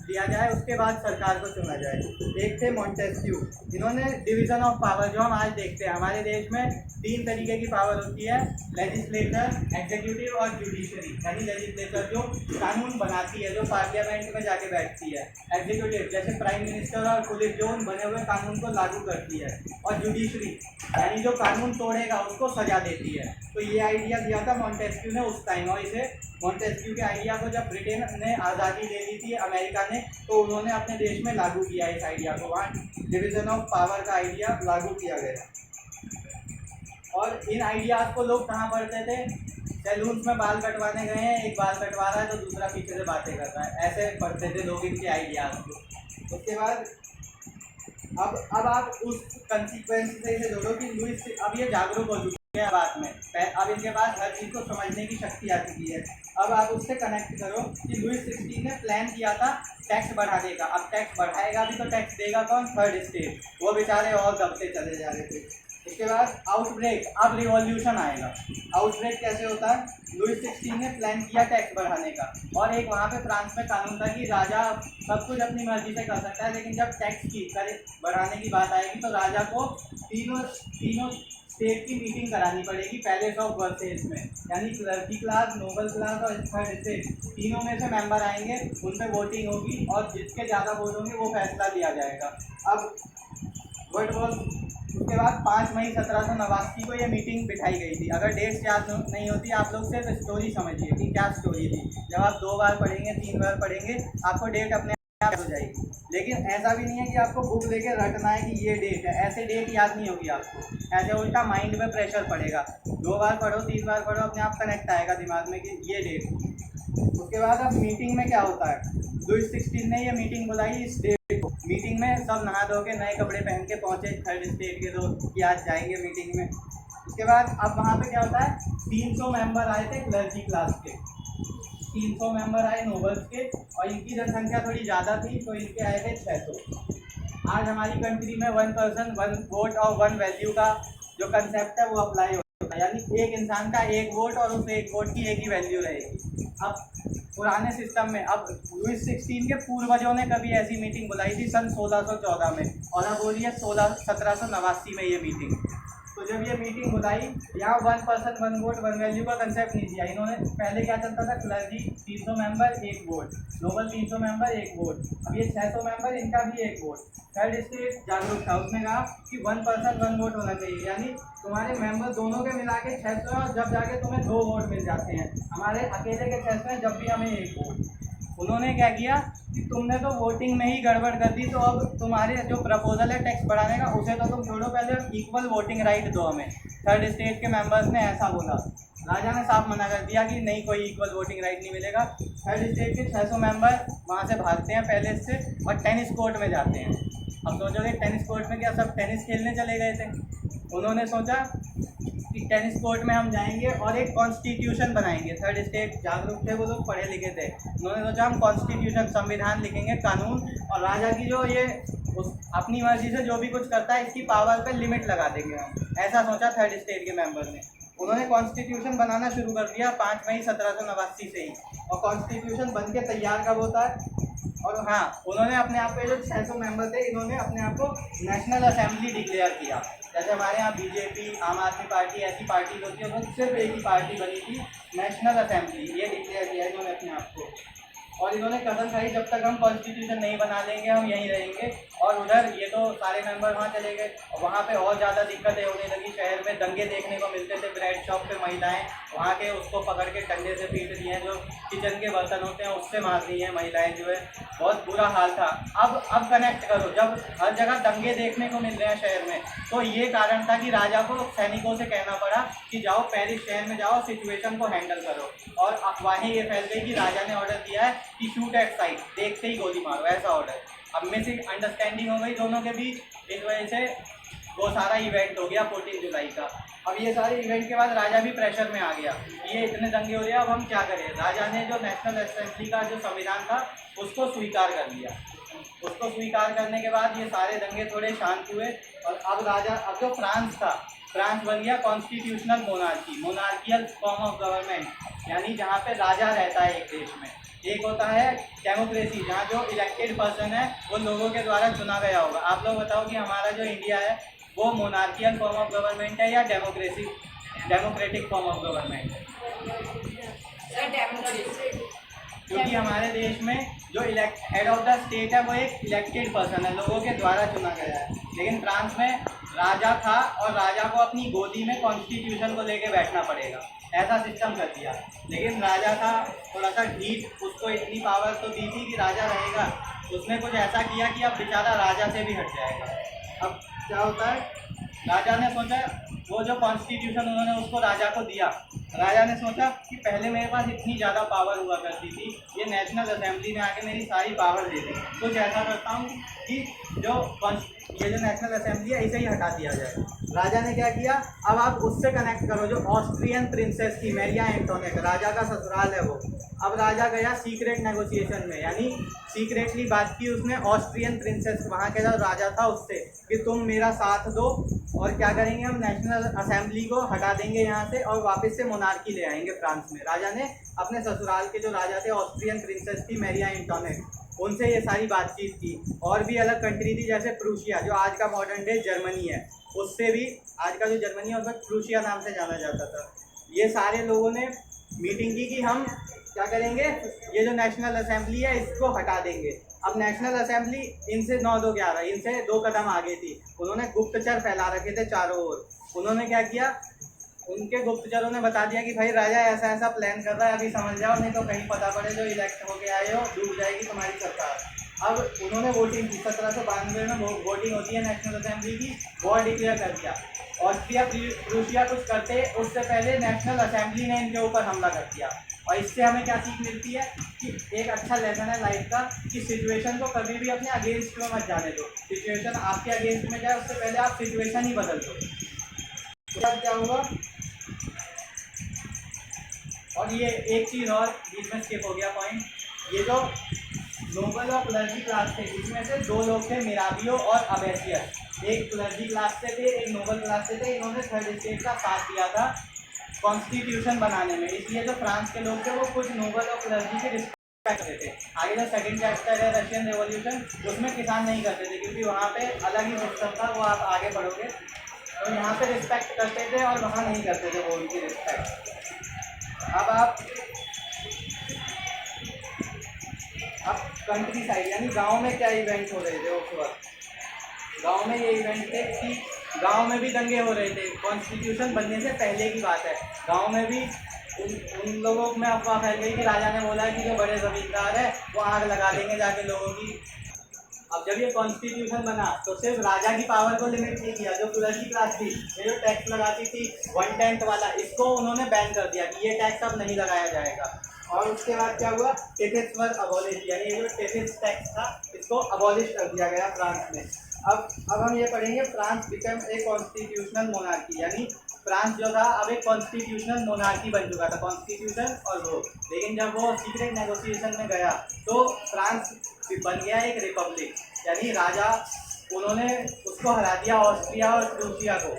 दिया जाए, उसके बाद सरकार को चुना जाए। एक थे मॉन्टेस्क्यू। इन्होंने डिवीज़न ऑफ पावर, जो हम आज देखते हैं हमारे देश में 3 तरीके की पावर होती है, लेजिस्लेचर, एग्जीक्यूटिव और जुडिशरी। यानी लेजिस्लेचर जो कानून बनाती है, जो पार्लियामेंट में जाके बैठती है, एग्जीक्यूटिव जैसे प्राइम मिनिस्टर और पुलिस जो उन बने हुए कानून को लागू करती है, और जुडिशरी यानी जो कानून तोड़ेगा उसको सजा देती है। तो ये आइडिया दिया था मॉन्टेस्क्यू ने उस टाइम, और इसे मॉन्टेस्क्यू के आइडिया को जब ब्रिटेन ने आज़ादी ले ली थी अमेरिका ने, तो उन्होंने अपने देश में लागू किया इस आइडिया को, वहाँ डिवीज़न ऑफ पावर का आइडिया लागू किया गया। और इन आइडियाज़ को लोग कहाँ पढ़ते थे? सैलून्स में बाल कटवाने गए हैं, एक बाल कटवा रहा है तो दूसरा पीछे से बातें कर रहा है, ऐसे पढ़ते थे लोग इनके आइडियाज़ को। उसके बाद अब आप उस कंसिक्वेंस से इसे जोड़ो कि लुइस अब ये जागरूक हो चुके हैं बात में, अब इनके पास हर चीज़ को समझने की शक्ति आ चुकी है। अब आप उससे कनेक्ट करो कि लुइस 16 ने प्लान किया था टैक्स बढ़ाने का। अब टैक्स बढ़ाएगा भी तो टैक्स देगा कौन? Third state. वो बेचारे और दबते चले जा रहे थे। उसके बाद आउटब्रेक, अब रिवॉल्यूशन आएगा। आउटब्रेक कैसे होता है? लुइस 16 ने प्लान किया टैक्स बढ़ाने का, और एक वहाँ पे फ्रांस में कानून था कि राजा सब कुछ अपनी मर्जी से कर सकता है, लेकिन जब टैक्स की बढ़ाने की बात आएगी तो राजा को तीनों स्टेट की मीटिंग करानी पड़ेगी पैलेस ऑफ वर्सेस में, यानी क्लर्की क्लास, नोबल क्लास और थर्ड स्टेट, तीनों में से मेंबर आएंगे, उन पर वोटिंग होगी और जिसके ज़्यादा वोट होंगे वो फैसला लिया जाएगा। अब वट वॉज उसके बाद 5 मई 1789 को ये मीटिंग बिठाई गई थी। अगर डेट्स याद नहीं होती आप लोग सिर्फ स्टोरी समझिए कि क्या स्टोरी थी। जब आप 2 बार पढ़ेंगे 3 बार पढ़ेंगे आपको डेट अपने आप हो जाएगी, लेकिन ऐसा भी नहीं है कि आपको बुक लेके रटना है कि ये डेट है, ऐसे डेट याद नहीं होगी आपको, ऐसे उल्टा माइंड में प्रेशर पड़ेगा। 2 बार पढ़ो 3 बार पढ़ो, अपने आप कनेक्ट आएगा दिमाग में कि ये डेट। उसके बाद अब मीटिंग में क्या होता है? लुइस 16 ने ये मीटिंग बुलाई इस डेट को। मीटिंग में सब नहा धो के नए कपड़े पहन के पहुँचे थर्ड स्टेट के लोग कि आज जाएंगे मीटिंग में। उसके बाद अब वहाँ पे क्या होता है? 300 मेंबर आए थे क्लर्की क्लास के, 300 मेंबर आए नोबल्स के, और इनकी जनसंख्या थोड़ी ज़्यादा थी तो इनके आए थे 600। आज हमारी कंट्री में 1 पर्सन 1 वोट और 1 वैल्यू का जो कंसेप्ट है वो अप्लाई होता है, यानी एक इंसान का 1 वोट और उस 1 वोट की एक ही वैल्यू रहेगी। अब पुराने सिस्टम में, अब लुइस 16 के पूर्वजों ने कभी ऐसी मीटिंग बुलाई थी सन 1614 में, और अब हो रही है 1789 में ये मीटिंग। तो जब ये मीटिंग बुलाई, यहाँ 1 पर्सन 1 वोट 1 वैल्यू का कंसेप्ट नहीं दिया इन्होंने। पहले क्या चलता था? Clergy 300 member 1 vote, noble 300 member 1 vote, अब ये 600 मेंबर इनका भी 1 वोट। थर्ड स्टेट जागरूक था, उसने कहा कि 1 पर्सन 1 वोट होना चाहिए, यानी तुम्हारे मेंबर दोनों के मिला के 600 और जब जाके तुम्हें 2 वोट मिल जाते हैं, हमारे अकेले के 600 हैं जब भी हमें 1 वोट। उन्होंने क्या किया कि तुमने तो वोटिंग में ही गड़बड़ कर दी, तो अब तुम्हारे जो प्रपोजल है टैक्स बढ़ाने का उसे तो तुम छोड़ो, पहले इक्वल वोटिंग राइट दो हमें। थर्ड स्टेट के मेंबर्स ने ऐसा बोला। राजा ने साफ मना कर दिया कि नहीं, कोई इक्वल वोटिंग राइट नहीं मिलेगा। थर्ड स्टेट के 600 मेंबर वहाँ से भागते हैं पैलेस से और टेनिस कोर्ट में जाते हैं। अब सोचोगे टेनिस कोर्ट में क्या सब टेनिस खेलने चले गए थे? उन्होंने सोचा कि टेनिस कोर्ट में हम जाएंगे और एक कॉन्स्टिट्यूशन बनाएंगे। थर्ड स्टेट जागरूक थे, वो लोग पढ़े लिखे थे। उन्होंने सोचा हम कॉन्स्टिट्यूशन, संविधान लिखेंगे, कानून, और राजा की जो ये अपनी मर्जी से जो भी कुछ करता है इसकी पावर पे लिमिट लगा देंगे हम, ऐसा सोचा थर्ड स्टेट के मेंबर ने। उन्होंने कॉन्स्टिट्यूशन बनाना शुरू कर दिया 5 मई 1789 से ही, और कॉन्स्टिट्यूशन बन के तैयार कब होता है? और हाँ, उन्होंने अपने आप पे जो 600 मेंबर थे, इन्होंने अपने आप को नेशनल असेंबली डिक्लेयर किया। जैसे हमारे यहाँ बीजेपी, आम आदमी पार्टी, ऐसी पार्टी होती है, उन्होंने सिर्फ एक ही पार्टी बनी थी, नेशनल असेंबली, ये डिक्लेयर किया इन्होंने अपने आप को। और इन्होंने कसम खाई जब तक हम कॉन्स्टिट्यूशन नहीं बना लेंगे हम यहीं रहेंगे। और उधर ये तो सारे मेंबर वहाँ चले गए और वहाँ पे और ज़्यादा दिक्कतें होने लगी। शहर में दंगे देखने को मिलते थे, ब्रेड शॉप पे महिलाएं वहाँ के उसको पकड़ के डंडे से पीट रही हैं, जो किचन के बर्तन होते हैं उससे मार रही हैं महिलाएं, जो है बहुत बुरा हाल था। अब कनेक्ट करो, जब हर जगह दंगे देखने को मिल रहे हैं शहर में, तो ये कारण था कि राजा को सैनिकों से कहना पड़ा कि जाओ पेरिस शहर में जाओ, सिचुएशन को हैंडल करो। और अफवाहें ये फैल गई कि राजा ने ऑर्डर दिया है कि शूट एट साइट, देखते ही गोली मारो, ऐसा ऑर्डर। अब में से अंडरस्टैंडिंग हो गई दोनों के बीच, इस वजह से वो सारा इवेंट हो गया 14 जुलाई का। अब ये सारे इवेंट के बाद राजा भी प्रेशर में आ गया, ये इतने दंगे हो रहे हैं, अब हम क्या करें। राजा ने जो नेशनल असेंबली का जो संविधान था उसको स्वीकार कर लिया। उसको स्वीकार करने के बाद ये सारे दंगे थोड़े शांत हुए और अब जो फ्रांस था, फ्रांस बन गया constitutional monarchy, monarchial form of government, यानी जहाँ पे राजा रहता है एक देश में। एक होता है डेमोक्रेसी, जहाँ जो इलेक्टेड पर्सन है वो लोगों के द्वारा चुना गया होगा। आप लोग बताओ कि हमारा जो इंडिया है वो मोनार्कियल फॉर्म ऑफ गवर्नमेंट है या डेमोक्रेटिक फॉर्म ऑफ गवर्नमेंट है? क्योंकि हमारे देश में जो हेड ऑफ द स्टेट है वो एक इलेक्टेड पर्सन है, लोगों के द्वारा चुना गया है। लेकिन फ्रांस में राजा था और राजा को अपनी गोदी में कॉन्स्टिट्यूशन को लेके बैठना पड़ेगा, ऐसा सिस्टम कर दिया। लेकिन राजा था थोड़ा सा ढीठ, उसको इतनी पावर तो दी थी कि राजा रहेगा, उसने कुछ ऐसा किया कि अब बेचारा राजा से भी हट जाएगा। अब क्या होता है, राजा ने सोचा वो जो कॉन्स्टिट्यूशन उन्होंने उसको राजा को दिया, राजा ने सोचा कि पहले मेरे पास इतनी ज़्यादा पावर हुआ करती थी, ये नेशनल असेंबली में आके मेरी सारी पावर ले दी, कुछ ऐसा करता हूँ कि ये जो नेशनल असेंबली है इसे ही हटा दिया जाए। राजा ने क्या किया, अब आप उससे कनेक्ट करो जो ऑस्ट्रियन प्रिंसेस थी मैरिया एंटोनेट, राजा का ससुराल है वो। अब राजा गया सीक्रेट नेगोशिएशन में, यानी सीक्रेटली बात की उसने ऑस्ट्रियन प्रिंसेस, वहाँ के जो राजा था उससे, कि तुम मेरा साथ दो और क्या करेंगे, हम नेशनल असेंबली को हटा देंगे यहाँ से और वापस से मोनार्की ले आएंगे फ्रांस में। राजा ने अपने ससुराल के जो राजा थे ऑस्ट्रियन प्रिंसेस थी मैरिया एंटोनेट, उनसे ये सारी बातचीत की। और भी अलग कंट्री थी जैसे प्रूशिया, जो आज का मॉडर्न डे जर्मनी है, उससे भी आज का जो जर्मनी है उसमें प्रूशिया नाम से जाना जाता था। ये सारे लोगों ने मीटिंग की कि हम क्या करेंगे, ये जो नेशनल असेंबली है इसको हटा देंगे। अब नेशनल असेंबली इनसे 9-2-11, इनसे 2 कदम आगे थी। उन्होंने गुप्तचर फैला रखे थे चारों ओर। उन्होंने क्या किया, उनके गुप्तचरों ने बता दिया कि भाई राजा ऐसा ऐसा प्लान कर रहा है, अभी समझ जाओ, नहीं तो कहीं पता पड़े जो इलेक्ट होके आए हो डूब जाएगी तुम्हारी सरकार। अब उन्होंने वोटिंग की, 1792 में वोटिंग होती है नेशनल असेंबली की, वॉर डिक्लेयर कर दिया। ऑस्ट्रिया प्रूशिया कुछ करते उससे पहले नेशनल असेंबली ने इनके ऊपर हमला कर दिया। और इससे हमें क्या सीख मिलती है कि एक अच्छा लेसन है लाइफ का, कि सिचुएशन को कभी भी अपने अगेंस्ट में मत जाने दो। सिचुएशन आपके अगेंस्ट में जाए उससे पहले आप सिचुएशन ही बदल दो, तो क्या होगा। और ये एक चीज़ और बीच में स्किप हो गया पॉइंट, ये जो नोबल और क्लर्जी क्लास थे इसमें से 2 लोग थे, मिराबियो और अबेसियस। एक क्लर्जी क्लास से थे, एक नोबल क्लास से थे। इन्होंने थर्ड स्टेट का साथ दिया था कॉन्स्टिट्यूशन बनाने में, इसलिए जो फ्रांस के लोग थे वो कुछ नोबल और क्लर्जी के रिस्पेक्ट करते थे। आगे जो सेकंड चैप्टर है रशियन रेवोल्यूशन, उसमें किसान नहीं करते थे क्योंकि वहाँ पे अलग ही सिस्टम था, वो आप आगे पढ़ोगे। तो यहाँ पे रिस्पेक्ट करते थे और वहाँ नहीं करते थे वो उनकी रिस्पेक्ट। अब कंट्री साइड यानी गांव में क्या इवेंट हो रहे थे उस वक्त, गांव में ये इवेंट थे कि गांव में भी दंगे हो रहे थे। कॉन्स्टिट्यूशन बनने से पहले की बात है, गांव में भी उन लोगों में अफवाह फैल गई कि राजा ने बोला कि जो बड़े ज़मींदार है वो आग लगा देंगे जाके लोगों की। अब जब ये कॉन्स्टिट्यूशन बना तो सिर्फ राजा की पावर को लिमिट नहीं किया, जो क्लर्जी क्लास थी ये जो टैक्स लगाती थी 1/10 वाला, इसको उन्होंने बैन कर दिया कि ये टैक्स अब नहीं लगाया जाएगा। और उसके बाद क्या हुआ, टेथिस वर अबॉलिश, यानी ये जो टेथिस टैक्स था इसको अबॉलिश कर दिया गया फ्रांस में। अब हम ये पढ़ेंगे, France become a constitutional monarchy, यानी फ्रांस जो था अब एक कॉन्स्टिट्यूशनल मोनार्की बन चुका था, कॉन्स्टिट्यूशन और वो। लेकिन जब वो सीक्रेट नेगोशिएशन में गया तो फ्रांस बन गया एक रिपब्लिक, यानी राजा उन्होंने उसको हरा दिया ऑस्ट्रिया और प्रूशिया को।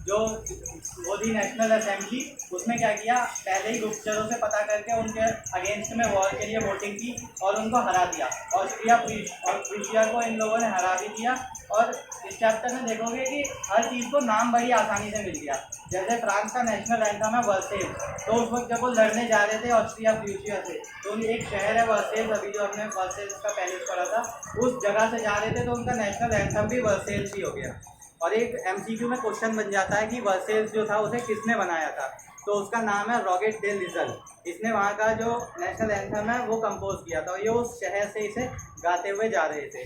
जो वो थी नेशनल असेंबली, उसमें क्या किया, पहले ही गुप्तचरों से पता करके उनके अगेंस्ट में वॉर के लिए वोटिंग की और उनको हरा दिया। ऑस्ट्रिया और प्रूशिया को इन लोगों ने हरा भी दिया। और इस चैप्टर में देखोगे कि हर चीज़ को नाम बड़ी आसानी से मिल गया। जैसे फ्रांस का नेशनल एंथम है वर्सेज, तो उस वक्त जब वो लड़ने जा रहे थे ऑस्ट्रिया प्रूशिया से, तो एक शहर है वर्सेज, अभी जो हमने वर्सेज का पहले पढ़ा था, उस जगह से जा रहे थे, तो उनका नेशनल एंथम भी वर्सेज ही हो गया। और एक एमसीक्यू में क्वेश्चन बन जाता है कि वर्सेज जो था उसे किसने बनाया था, तो उसका नाम है रॉगेट डे लिजल। इसने वहाँ का जो नेशनल एंथम है वो कंपोज किया था, और ये उस शहर से इसे गाते हुए जा रहे थे।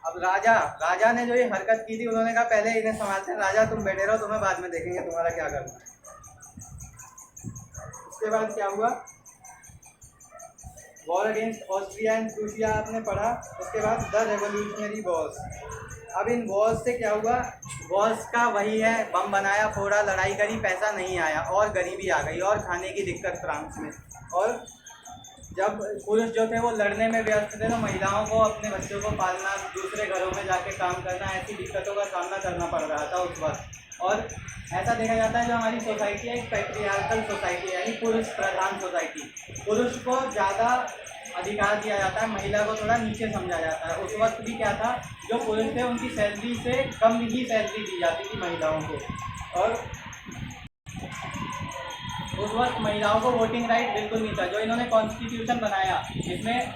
अब राजा ने जो ये हरकत की थी, उन्होंने कहा पहले इन्हें संभालते हैं, राजा तुम बैठे रहो, तुम्हें बाद में देखेंगे तुम्हारा क्या करना है। उसके बाद क्या हुआ, war against Austria and Prussia आपने पढ़ा। उसके बाद द रेवोल्यूशनरी वॉर्स। अब इन वॉर्स से क्या हुआ, वॉर्स का वही है, बम बनाया, फोड़ा, लड़ाई करी, पैसा नहीं आया और गरीबी आ गई और खाने की दिक्कत फ्रांस में। और जब पुरुष जो थे वो लड़ने में व्यस्त थे, तो महिलाओं को अपने बच्चों को पालना, दूसरे घरों में जाके काम करना, ऐसी दिक्कतों का सामना करना पड़ रहा था उस वक्त। और ऐसा देखा जाता है जो हमारी सोसाइटी है एक पैट्रियार्कल सोसाइटी है, यानी पुरुष प्रधान सोसाइटी। पुरुष को ज़्यादा अधिकार दिया जाता है, महिला को थोड़ा नीचे समझा जाता है। उस वक्त भी क्या था, जो पुरुष थे उनकी सैलरी से कम ही सैलरी दी जाती थी महिलाओं को। और उस वक्त महिलाओं को वोटिंग राइट बिल्कुल नहीं था। जो इन्होंने कॉन्स्टिट्यूशन बनाया, इसमें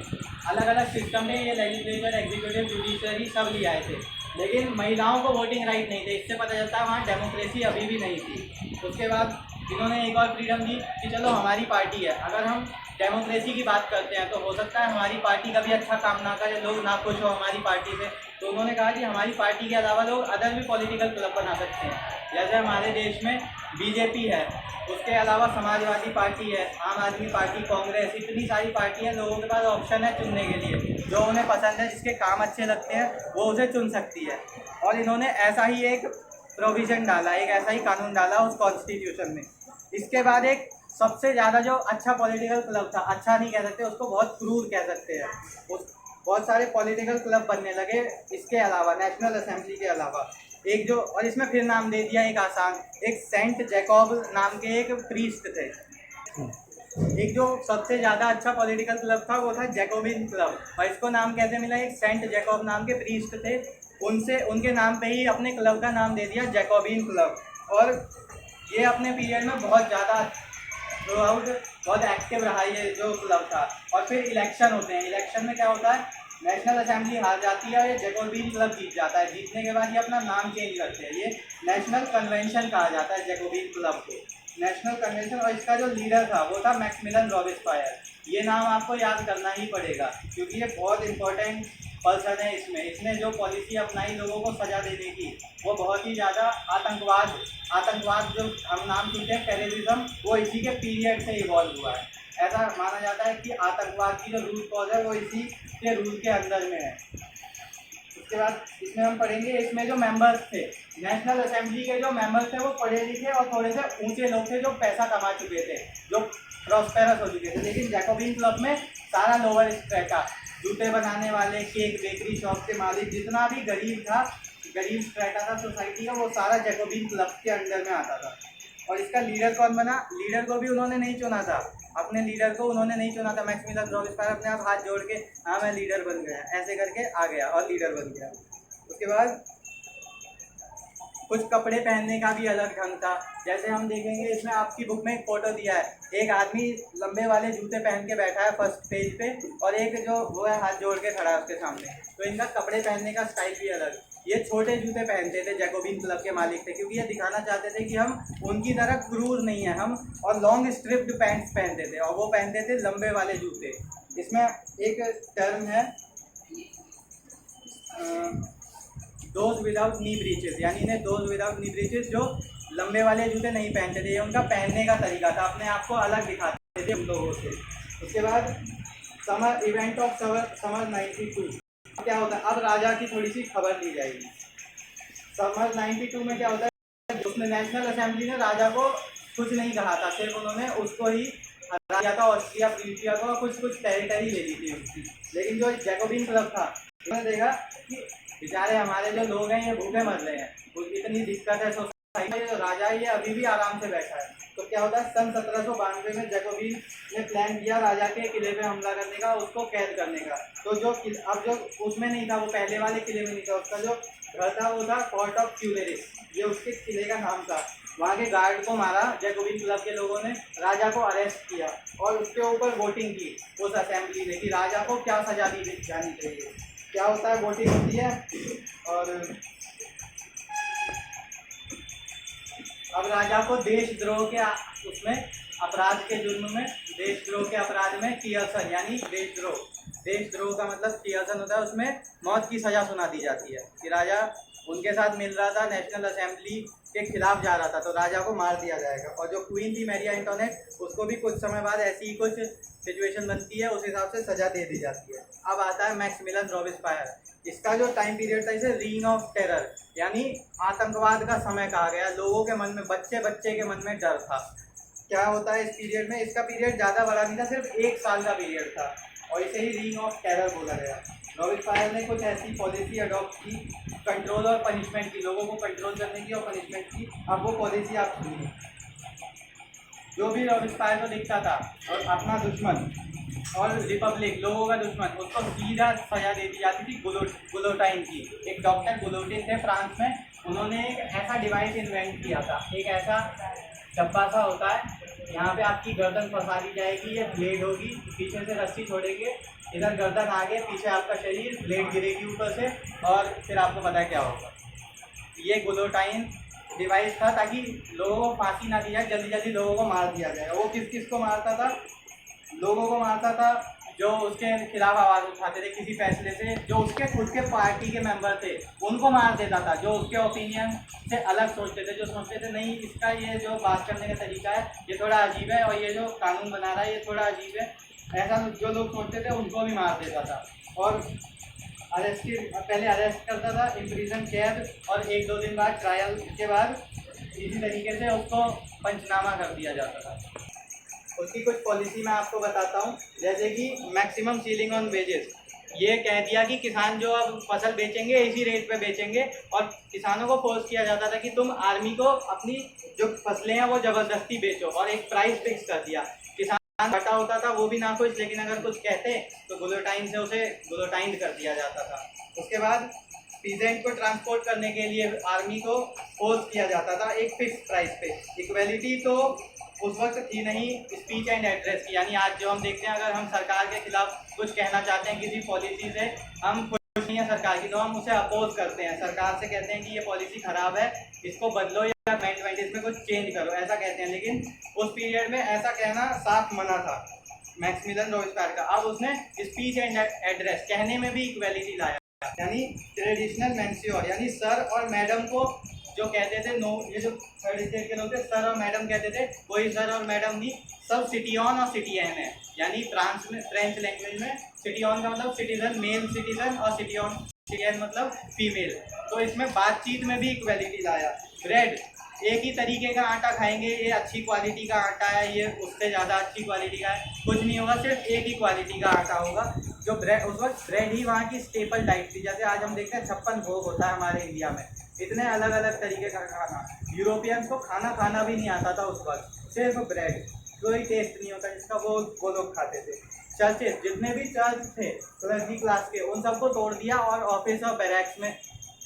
अलग अलग सिस्टम में ये लेजिस्लेचर, एग्जीक्यूटिव, जुडिशरी सब ले आए थे, लेकिन महिलाओं को वोटिंग राइट नहीं थे। इससे पता चलता है वहाँ डेमोक्रेसी अभी भी नहीं थी। उसके बाद इन्होंने एक और फ्रीडम दी कि चलो हमारी पार्टी है, अगर हम डेमोक्रेसी की बात करते हैं तो हो सकता है हमारी पार्टी कभी अच्छा काम ना करे, लोग ना खुश हो हमारी पार्टी से, तो उन्होंने कहा कि हमारी पार्टी के अलावा लोग अदर भी पॉलिटिकल क्लब बना सकते हैं। जैसे हमारे देश में बीजेपी है, उसके अलावा समाजवादी पार्टी है, आम आदमी पार्टी, कांग्रेस, इतनी सारी पार्टी है, लोगों के पास ऑप्शन है चुनने के लिए। जो उन्हें पसंद है, जिसके काम अच्छे लगते हैं, वो उसे चुन सकती है। और इन्होंने ऐसा ही एक प्रोविज़न डाला, एक ऐसा ही कानून डाला उस कॉन्स्टिट्यूशन में। इसके बाद एक सबसे ज़्यादा जो अच्छा पॉलिटिकल क्लब था, अच्छा नहीं कह सकते उसको, बहुत क्रूर कह सकते हैं, उस बहुत सारे पॉलिटिकल क्लब बनने लगे इसके अलावा, नेशनल असेंबली के अलावा। एक जो, और इसमें फिर नाम दे दिया एक आसान, एक सेंट जैकब नाम के एक प्रीस्ट थे। एक जो सबसे ज़्यादा अच्छा पॉलिटिकल क्लब था वो था जैकोबिन क्लब, और इसको नाम कैसे मिला, एक सेंट जैकब नाम के प्रीस्ट थे, उनके नाम पे ही अपने क्लब का नाम दे दिया जैकोबिन क्लब। और ये अपने पीरियड में बहुत ज़्यादा थ्रू आउट बहुत एक्टिव रहा ये जो क्लब था। और फिर इलेक्शन होते हैं, इलेक्शन में क्या होता है, नेशनल असेंबली हार जाती है और ये जैकोबिन क्लब जीत जाता है। जीतने के बाद ये अपना नाम चेंज करते हैं, ये नेशनल कन्वेंशन कहा जाता है जैकोबिन क्लब को, नेशनल कन्वेंशन। और इसका जो लीडर था वो था मैक्सिमिलियन रॉबिस्पायर। ये नाम आपको याद करना ही पड़ेगा क्योंकि ये बहुत इंपॉर्टेंट पर्सन है। इसने जो पॉलिसी अपनाई लोगों को सजा देने की, वो बहुत ही ज़्यादा आतंकवाद जो हम नाम सुनते हैं टेररिज्म, वो इसी के पीरियड से इवॉल्व हुआ है। ऐसा माना जाता है कि आतंकवाद की जो रूट कॉज है वो इसी के रूल के अंदर में है। उसके बाद इसमें हम पढ़ेंगे, इसमें जो मेंबर्स थे नेशनल असेंबली के, जो मेंबर्स थे वो पढ़े लिखे और थोड़े से ऊंचे लोग थे, जो पैसा कमा चुके थे, जो प्रॉस्पेरस हो चुके थे। लेकिन जैकोबिन क्लब में सारा लोअर स्ट्रेटा, जूते बनाने वाले, केक बेकरी शॉप के मालिक, जितना भी गरीब स्ट्रेटा था सोसाइटी का, वो सारा जैकोबिन क्लब के अंडर में आता था। और इसका लीडर कौन बना, लीडर को भी उन्होंने नहीं चुना था, अपने लीडर को उन्होंने नहीं चुना था। मैक्सिमिलियन रॉबिस्पायर अपने आप हाथ जोड़ के हाँ मैं लीडर बन गया, ऐसे करके आ गया और लीडर बन गया। उसके बाद कुछ कपड़े पहनने का भी अलग ढंग था। जैसे हम देखेंगे इसमें आपकी बुक में एक फ़ोटो दिया है, एक आदमी लंबे वाले जूते पहन के बैठा है फर्स्ट पेज पे, और एक जो वो है हाथ जोड़ के खड़ा है उसके सामने। तो इनका कपड़े पहनने का स्टाइल भी अलग। ये छोटे जूते पहनते थे, जैकोबिन क्लब के मालिक थे, क्योंकि ये दिखाना चाहते थे कि हम उनकी तरह क्रूर नहीं है हम, और लॉन्ग स्ट्रिप्ड पैंट्स पहनते थे, और वो पहनते थे लंबे वाले जूते। इसमें एक टर्म है डोज विदाउट नी ब्रीचेस, यानी इन्हें डोज विदाउट नी ब्रीचेस, जो लंबे वाले जूते नहीं पहनते थे। ये उनका पहनने का तरीका था, अपने आप को अलग दिखाते थे उन लोगों से। उसके बाद समर इवेंट ऑफ समर 92 क्या होता है, अब राजा की थोड़ी सी खबर ली जाएगी। समर 92 में क्या होता है, उसने नेशनल असेंबली ने राजा को कुछ नहीं कहा था, सिर्फ उन्होंने उसको ही हरा दिया था, ऑस्ट्रिया प्रूशिया को कुछ टेरिटरी ले ली थी उसकी। लेकिन जो जैकोबिन क्लब था उन्होंने देखा कि बेचारे हमारे जो लोग हैं ये भूखे मर रहे हैं, इतनी दिक्कत है जो राजा है ये अभी भी आराम से बैठा है। तो क्या होता है, सन 1792 में जैकोबिन ने प्लान किया राजा के किले पे हमला करने का, उसको कैद करने का। तो जो अब जो उसमें नहीं था, वो पहले वाले किले में नहीं था, उसका जो घर था वो था फोर्ट ऑफ ट्यूलेरिस, ये उसके किले का नाम था। वहाँ के गार्ड को मारा जैकोबिन क्लब के लोगों ने, राजा को अरेस्ट किया और उसके ऊपर वोटिंग की उस असेंबली में कि राजा को क्या सजा दी जानी चाहिए। क्या होता है, वोटिंग होती है और अब राजा को देशद्रोह के उसमें अपराध के जुर्म में, देशद्रोह के अपराध में कियर्सन यानी देशद्रोह का मतलब कियर्सन होता है, उसमें मौत की सज़ा सुना दी जाती है कि राजा उनके साथ मिल रहा था, नेशनल असेंबली के खिलाफ जा रहा था, तो राजा को मार दिया जाएगा। और जो क्वीन थी मैरी एंटोनेट, उसको भी कुछ समय बाद ऐसी ही कुछ सिचुएशन बनती है, उस हिसाब से सज़ा दे दी जाती है। अब आता है मैक्सिमिलियन रॉबिस्पायर। इसका जो टाइम पीरियड था इसे रीन ऑफ टेरर यानी आतंकवाद का समय कहा गया। लोगों के मन में, बच्चे के मन में डर था। क्या होता है इस पीरियड में, इसका पीरियड ज़्यादा बड़ा नहीं था, सिर्फ 1 साल का पीरियड था और इसे ही रीन ऑफ टेरर बोला गया। रॉबिस्पायर ने कुछ ऐसी पॉलिसी अडॉप्ट की कंट्रोल और पनिशमेंट की, लोगों को कंट्रोल करने की और पनिशमेंट की। अब वो पॉलिसी आप सुनिए। जो भी रॉबिस्पायर को दिखता था और अपना दुश्मन और रिपब्लिक, लोगों का दुश्मन, उसको सीधा सजा दे दी जाती थी गुलोटाइन की। एक डॉक्टर गुलोटिन थे फ्रांस में, उन्होंने एक ऐसा डिवाइस इन्वेंट किया था। एक ऐसा डब्बा सा होता है, यहाँ पे आपकी गर्दन फंसा दी जाएगी, ये ब्लेड होगी, पीछे से रस्सी छोड़ेंगे, इधर गर्दन आगे, पीछे आपका शरीर, ब्लेड गिरेगी ऊपर से और फिर आपको पता है क्या होगा। ये गुलोटाइन डिवाइस था ताकि लोगों को फांसी ना दी जाए, जल्दी जल्दी लोगों को मार दिया जाए। वो किस किस को मारता था, लोगों को मारता था जो उसके खिलाफ आवाज़ उठाते थे किसी फैसले से, जो उसके खुद के पार्टी के मेंबर थे उनको मार देता था, जो उसके ओपिनियन से अलग सोचते थे, जो सोचते थे नहीं इसका ये जो बात करने का तरीका है ये थोड़ा अजीब है और ये जो कानून बना रहा है ये थोड़ा अजीब है, ऐसा जो लोग सोचते थे उनको भी मार देता था। और पहले अरेस्ट करता था, इम्प्रिजन कैद, और 1-2 दिन बाद ट्रायल के बाद इसी तरीके से उसको पंचनामा कर दिया जाता था। उसकी कुछ पॉलिसी मैं आपको बताता हूँ, जैसे कि मैक्सिमम सीलिंग ऑन वेजेस। ये कह दिया कि किसान जो अब फसल बेचेंगे इसी रेट पे बेचेंगे, और किसानों को फोर्स किया जाता था कि तुम आर्मी को अपनी जो फसलें हैं वो ज़बरदस्ती बेचो, और एक प्राइस फिक्स कर दिया। किसान घाटा होता था वो भी ना खुश, लेकिन अगर कुछ कहते तो गुलोटाइन से उसे गुलोटाइन कर दिया जाता था। उसके बाद पीजेंट को ट्रांसपोर्ट करने के लिए आर्मी को फोर्स किया जाता था एक फिक्स प्राइस पे। इक्वलिटी तो उस वक्त थी नहीं स्पीच एंड एड्रेस की, यानी आज जो हम देखते हैं अगर हम सरकार के खिलाफ कुछ कहना चाहते हैं किसी पॉलिसी से, हम खुश नहीं है सरकार की, तो हम उसे अपोज करते हैं, सरकार से कहते हैं कि ये पॉलिसी ख़राब है, इसको बदलो या अमेंडमेंट इसमें कुछ चेंज करो, ऐसा कहते हैं। लेकिन उस पीरियड में ऐसा कहना साफ मना था मैक्सिमिलियन रॉबिस्पायर का। अब उसने स्पीच एंड एड्रेस कहने में भी इक्वलिटी लाया, यानी ट्रेडिशनल मेंश्योर यानी सर और मैडम को जो कहते थे, नो ये जो थर्ड स्टेट के लोग थे सर और मैडम कहते थे, कोई सर और मैडम नहीं, सब सिटीऑन और सिटीएन है। यानी फ्रेंच लैंग्वेज में सिटीऑन का मतलब सिटीजन, मेल सिटीजन, और सिटीएन मतलब फीमेल। तो इसमें बातचीत में भी इक्वलिटी लाया। ब्रेड, एक ही तरीके का आटा खाएंगे, ये अच्छी क्वालिटी का आटा है, ये उससे ज़्यादा अच्छी क्वालिटी का है, कुछ नहीं होगा, सिर्फ एक ही क्वालिटी का आटा होगा। जो ब्रेड, उस वक्त ब्रेड ही वहाँ की स्टेपल डाइट थी। जैसे आज हम देखते हैं 56 भोग होता है हमारे इंडिया में, इतने अलग अलग तरीके का खाना। यूरोपियंस को खाना भी नहीं आता था उस वक्त, सिर्फ ब्रेड, कोई टेस्ट नहीं होता जिसका, वो लोग खाते थे। चर्चेस, जितने भी चर्च थे क्लर्जी क्लास के, उन सबको तोड़ दिया और ऑफिस और बैरक्स में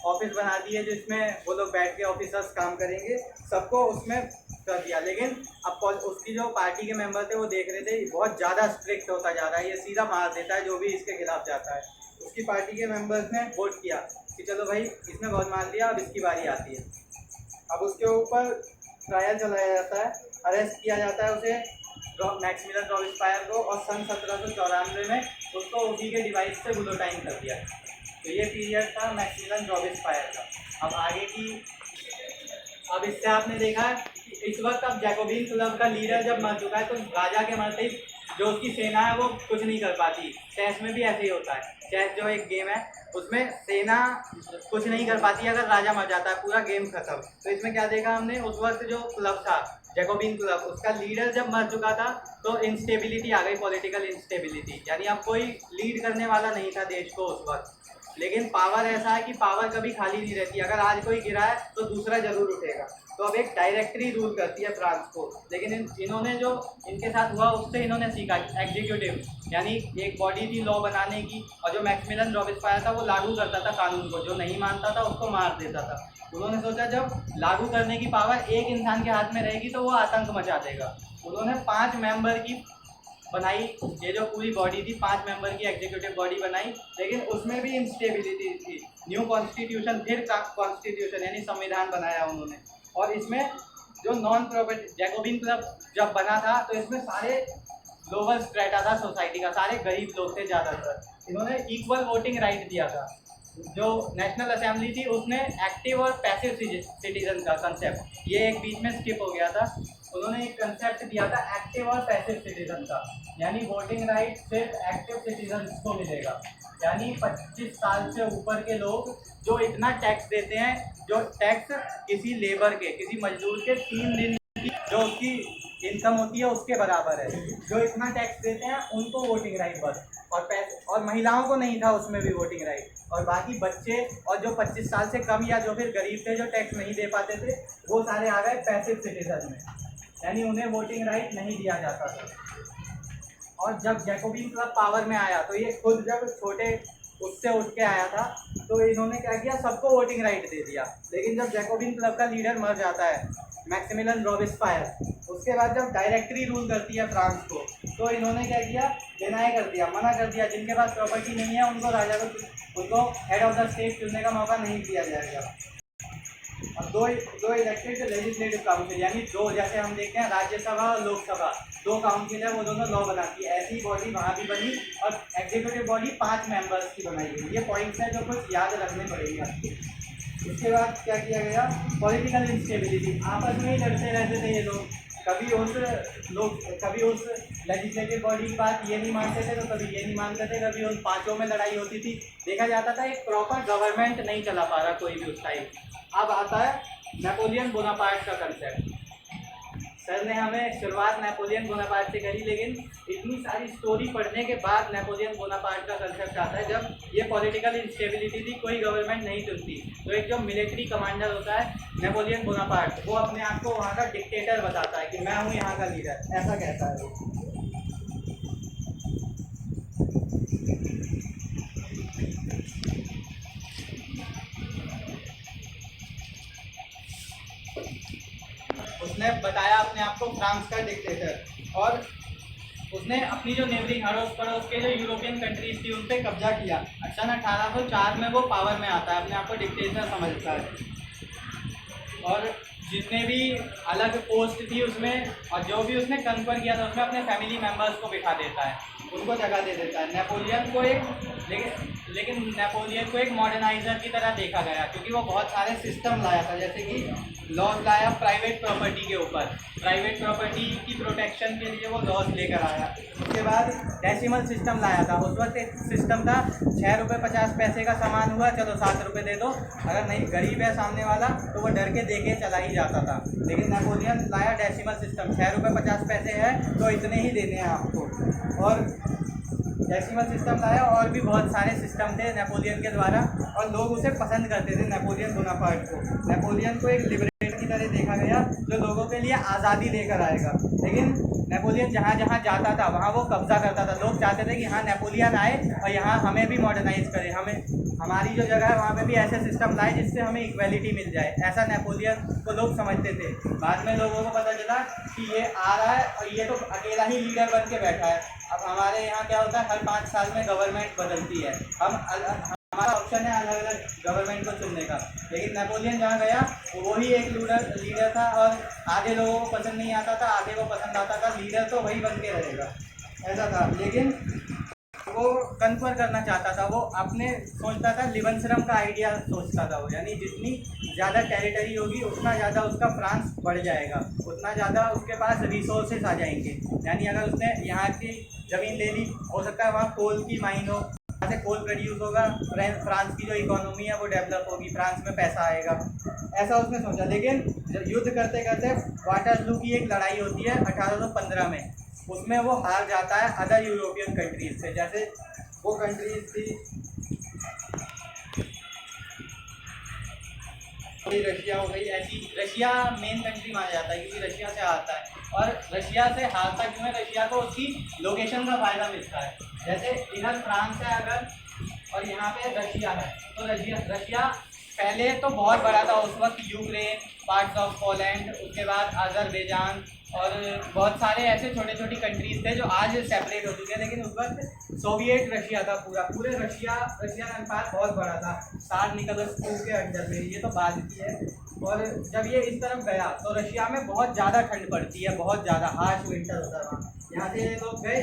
ऑफिस बना दिए जिसमें वो लोग बैठ के ऑफिसर्स काम करेंगे, सबको उसमें कर दिया। लेकिन अब उसकी जो पार्टी के मेंबर थे वो देख रहे थे बहुत ज़्यादा स्ट्रिक्ट होता जा रहा है, ये सीधा मार देता है जो भी इसके खिलाफ जाता है। उसकी पार्टी के मेंबर्स ने वोट किया कि चलो भाई इसने बहुत मार दिया, अब इसकी बारी आती है। अब उसके ऊपर ट्रायल चलाया जाता है, अरेस्ट किया जाता है उसे, मैक्सिमिलियन रॉबिस्पायर को, और सन 1794 में उसको उसी के डिवाइस से गुलोटाइन कर दिया। तो ये पीरियड था मैक्सिमिलियन रॉबिस्पायर का। अब आगे की, अब इससे आपने देखा इस वक्त अब जैकोबिन क्लब का लीडर जब मर चुका है तो राजा के मरते ही जो उसकी सेना है वो कुछ नहीं कर पाती। चेस में भी ऐसे ही होता है, चेस जो एक गेम है उसमें सेना कुछ नहीं कर पाती, अगर राजा मर जाता है पूरा गेम खत्म। तो इसमें क्या देखा हमने, उस वक्त जो क्लब था जैकोबिन क्लब, उसका लीडर जब मर चुका था तो इंस्टेबिलिटी आ गई, पॉलिटिकल इंस्टेबिलिटी, यानी अब कोई लीड करने वाला नहीं था देश को उस वक्त। लेकिन पावर ऐसा है कि पावर कभी खाली नहीं रहती, अगर आज कोई गिरा है तो दूसरा जरूर उठेगा। तो अब एक डायरेक्टरी रूल करती है फ्रांस को। लेकिन इन्होंने जो इनके साथ हुआ उससे इन्होंने सीखा एग्जीक्यूटिव, यानी एक बॉडी थी लॉ बनाने की, और जो मैक्सिमिलियन रॉबिस्पायर था वो लागू करता था कानून को, जो नहीं मानता था उसको मार देता था। उन्होंने सोचा जब लागू करने की पावर एक इंसान के हाथ में रहेगी तो वो आतंक मचा देगा। उन्होंने 5 मेंबर की बनाई, ये जो पूरी बॉडी थी 5 मेंबर की एग्जीक्यूटिव बॉडी बनाई, लेकिन उसमें भी इंस्टेबिलिटी थी। न्यू कॉन्स्टिट्यूशन, फिर कॉन्स्टिट्यूशन यानी संविधान बनाया उन्होंने। और इसमें जो नॉन प्रॉपर्टी जैकोबिन क्लब जब बना था तो इसमें सारे लोअर स्ट्रेटा था सोसाइटी का, सारे गरीब लोग थे ज़्यादातर। इन्होंने इक्वल वोटिंग राइट दिया था। जो नेशनल असेंबली थी उसने एक्टिव और पैसिव सिटीजन का कंसेप्ट, ये एक बीच में स्किप हो गया था। उन्होंने एक कंसेप्ट दिया था एक्टिव और पैसिव सिटीजन का, यानी वोटिंग राइट सिर्फ एक्टिव सिटीजन को मिलेगा, यानी 25 साल से ऊपर के लोग जो इतना टैक्स देते हैं, जो टैक्स किसी लेबर के, किसी मजदूर के 3 दिन की जो उसकी इनकम होती है उसके बराबर है, जो इतना टैक्स देते हैं उनको वोटिंग राइट बस। और महिलाओं को नहीं था उसमें भी वोटिंग राइट। और बाकी बच्चे और जो 25 साल से कम या जो फिर गरीब थे जो टैक्स नहीं दे पाते थे वो सारे आ गए पैसिव सिटीजन में, यानी उन्हें वोटिंग राइट नहीं दिया जाता था। और जब जैकोबिन क्लब पावर में आया तो ये खुद जब छोटे उससे उठ के आया था तो इन्होंने क्या किया, सबको वोटिंग राइट दे दिया। लेकिन जब जैकोबिन क्लब का लीडर मर जाता है मैक्सिमिलियन रॉबिस्पायर, उसके बाद जब डायरेक्टरी रूल करती है फ्रांस को, तो इन्होंने क्या किया, डिनाई कर दिया, मना कर दिया। जिनके पास प्रॉपर्टी नहीं है उनको राजा को, उनको हेड ऑफ द स्टेट चुनने का मौका नहीं दिया जाएगा। और दो इलेक्टेड लेजिस्लेटिव काउंसिल, यानी दो, जैसे हम देखते हैं राज्यसभा और लोकसभा, 2 काउंसिल है, वो दोनों लॉ बनाती है। ऐसी बॉडी वहाँ भी बनी और एग्जीक्यूटिव बॉडी 5 मेंबर्स की बनाई गई। ये पॉइंट्स हैं जो कुछ याद रखने पड़ेंगे आपको। उसके बाद क्या किया गया, पॉलिटिकल इंस्टेबिलिटी, आपस में ही लड़ते रहते थे ये लोग। कभी उस लेजिस्लेटिव बॉडी की बात ये नहीं मानते थे तो कभी ये नहीं मानते थे, कभी उन 5 में लड़ाई होती थी। देखा जाता था एक प्रॉपर गवर्नमेंट नहीं चला पा रहा कोई भी उस टाइम। अब आता है नेपोलियन बोनापार्ट का कंसेप्ट। सर ने हमें शुरुआत नेपोलियन बोनापार्ट से करी, लेकिन इतनी सारी स्टोरी पढ़ने के बाद नेपोलियन बोनापार्ट का कंसेप्ट आता है जब ये पॉलिटिकल इंस्टेबिलिटी थी, कोई गवर्नमेंट नहीं चलती, तो एक जो मिलिट्री कमांडर होता है नेपोलियन बोनापार्ट, वो अपने आप को वहाँ का डिक्टेटर बताता है कि मैं हूँ यहाँ का लीडर, ऐसा कहता है वो। उसने बताया अपने आप को फ्रांस का डिक्टेटर, और उसने अपनी जो नेबरिंग अड़ोस पड़ोस के जो यूरोपियन कंट्रीज थी उन पर कब्जा किया। सन 1804 में वो पावर में आता है, अपने आप को डिक्टेटर समझता है। और जितने भी अलग पोस्ट थी उसमें, और जो भी उसने कन्फर किया था उसमें अपने फैमिली मेम्बर्स को बिठा देता है, उनको जगह दे देता है। नेपोलियन को लेकिन नेपोलियन को एक मॉडर्नाइजर की तरह देखा गया, क्योंकि वो बहुत सारे सिस्टम लाया था, जैसे कि लॉज लाया प्राइवेट प्रॉपर्टी के ऊपर, प्राइवेट प्रॉपर्टी की प्रोटेक्शन के लिए वो लॉज लेकर आया। उसके बाद डेसिमल सिस्टम लाया था। उस वक्त एक सिस्टम था 6 रुपये 50 पैसे का सामान हुआ, चलो 7 रुपये दे दो, अगर नहीं गरीब है सामने वाला तो वो डर के दे के चला ही जाता था। लेकिन नेपोलियन लाया डेसिमल सिस्टम, 6 रुपये 50 पैसे है तो इतने ही देने हैं आपको, और डेसिमल सिस्टम लाया। और भी बहुत सारे सिस्टम थे नेपोलियन के द्वारा, और लोग उसे पसंद करते थे नेपोलियन बोनापार्ट को। नेपोलियन को एक लिबरेटर की तरह देखा गया जो लोगों के लिए आज़ादी लेकर आएगा। लेकिन नेपोलियन जहाँ जहाँ जाता था वहाँ वो कब्जा करता था। लोग चाहते थे कि हाँ नेपोलियन आए और यहाँ हमें भी मॉडर्नाइज करे, हमारी जो जगह है वहाँ पे भी ऐसे सिस्टम लाए जिससे हमें इक्वलिटी मिल जाए, ऐसा नेपोलियन को लोग समझते थे। बाद में लोगों को पता चला कि ये आ रहा है और ये तो अकेला ही लीडर बन के बैठा है। अब हमारे यहाँ क्या होता है, हर 5 साल में गवर्नमेंट बदलती है, हमारा ऑप्शन है अलग अलग गवर्नमेंट को चुनने का। लेकिन नेपोलियन जहाँ गया वही एक लीडर था, और आधे लोगों को पसंद नहीं आता था, आधे को पसंद आता था, लीडर तो वही बन के रहेगा, ऐसा था। लेकिन वो कन्फर करना चाहता था, वो अपने सोचता था लिबनश्रम का आइडिया सोचता था वो, यानी जितनी ज़्यादा टेरिटरी होगी उतना ज़्यादा उसका फ्रांस बढ़ जाएगा, उतना ज़्यादा उसके पास रिसोर्सेज आ जाएंगे। यानी अगर उसने यहाँ की ज़मीन ले ली, हो सकता है वहाँ कोल की माइन हो, वहाँ से कोल प्रोड्यूस होगा, फ्रांस की जो इकोनॉमी है वो डेवलप होगी, फ्रांस में पैसा आएगा, ऐसा उसने सोचा। लेकिन युद्ध करते करते वाटरलू की एक लड़ाई होती है 1815 में, उसमें वो हार जाता है अदर यूरोपियन कंट्रीज से। जैसे वो कंट्रीज थी रशिया हो गई, ऐसी रशिया मेन कंट्री माना जाता है क्योंकि रशिया से आता है, और रशिया से हारता क्यों है, रशिया को उसकी लोकेशन का फ़ायदा मिलता है। जैसे इधर फ्रांस है अगर, और यहाँ पे रशिया है, तो रशिया पहले तो बहुत बड़ा था, उस वक्त यूक्रेन, पार्ट्स ऑफ पोलैंड, उसके बाद अज़रबैजान और बहुत सारे ऐसे छोटे छोटी कंट्रीज थे जो आज सेपरेट हो चुके हैं, लेकिन उस वक्त सोवियत रशिया था पूरे रशियन एम्पायर बहुत बड़ा था, सार निकोलस के अंडर में। ये तो बाद की है। और जब ये इस तरफ गया तो रशिया में बहुत ज़्यादा ठंड पड़ती है, बहुत ज़्यादा हार्श विंटर होता है वहाँ। यहाँ से ये लोग गए,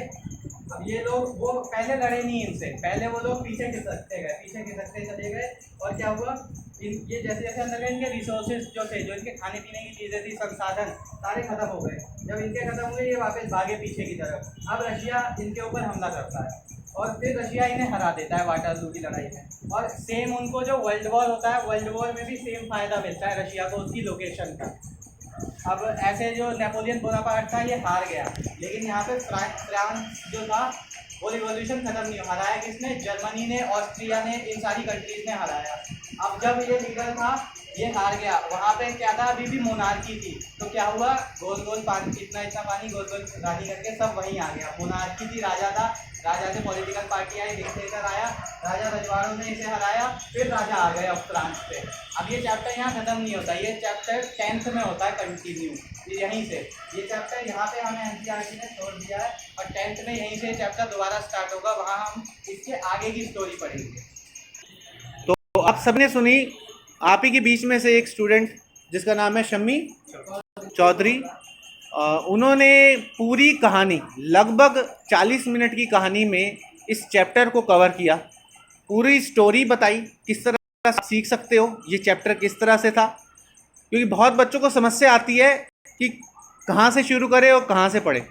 अब ये लोग वो पहले लड़े नहीं इनसे, पहले वो लोग पीछे खिसकते चले गए, और क्या हुआ, ये जैसे जैसे अंदर गए, इनके रिसोर्सेज जो थे, जो इनके खाने पीने की चीज़ें थी, संसाधन सारे खत्म हो गए। जब इनके खत्म हुए, ये वापस भागे पीछे की तरफ। अब रशिया इनके ऊपर हमला करता है और फिर रशिया इन्हें हरा देता है वाटरलू की लड़ाई में। और सेम उनको जो वर्ल्ड वॉर होता है, वर्ल्ड वॉर में भी सेम फ़ायदा मिलता है रशिया को उसकी लोकेशन का। अब ऐसे जो नेपोलियन बोनापार्ट था ये हार गया, लेकिन यहाँ पे फ्रांस जो था वो रिवॉल्यूशन खत्म नहीं, हराया किसने, जर्मनी ने, ऑस्ट्रिया ने, इन सारी कंट्रीज ने हराया। अब जब ये लीडर था ये हार गया, वहाँ पे क्या था, अभी भी मोनार्की थी, तो क्या हुआ, गोल गोल पानी, इतना पानी गोल गोल रानी करके सब वहीं आ गया। मोनार्की थी, राजा था, राजा से पॉलिटिकल पार्टी आई, डिक्टेटर आया, राजा रजवाड़ों ने इसे हराया, फिर राजा आ गए अब फ्रांस पे। अब ये चैप्टर यहाँ खत्म नहीं होता, ये चैप्टर 10th में होता है कंटिन्यू, यहीं से ये चैप्टर यहाँ पे हमें एनसीईआरटी ने छोड़ दिया है, और 10th में यहीं से चैप्टर दोबारा स्टार्ट होगा, वहाँ हम इसके आगे की स्टोरी पढ़ेंगे। तो आप सबने सुनी, आप ही के बीच में से एक स्टूडेंट जिसका नाम है शम्मी चौधरी, उन्होंने पूरी कहानी, लगभग 40 मिनट की कहानी में इस चैप्टर को कवर किया, पूरी स्टोरी बताई, किस तरह सीख सकते हो, ये चैप्टर किस तरह से था। क्योंकि बहुत बच्चों को समस्या आती है कि कहाँ से शुरू करें और कहाँ से पढ़ें।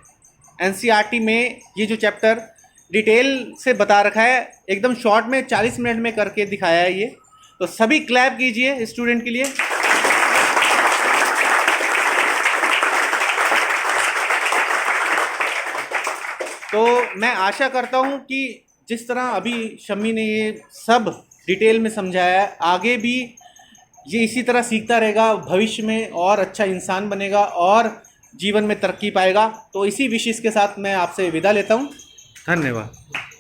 एनसीईआरटी में ये जो चैप्टर डिटेल से बता रखा है, एकदम शॉर्ट में 40 मिनट में करके दिखाया है ये। तो सभी क्लैप कीजिए स्टूडेंट के लिए। तो मैं आशा करता हूँ कि जिस तरह अभी शम्मी ने ये सब डिटेल में समझाया है, आगे भी ये इसी तरह सीखता रहेगा, भविष्य में और अच्छा इंसान बनेगा और जीवन में तरक्की पाएगा। तो इसी विशेष के साथ मैं आपसे विदा लेता हूँ। धन्यवाद।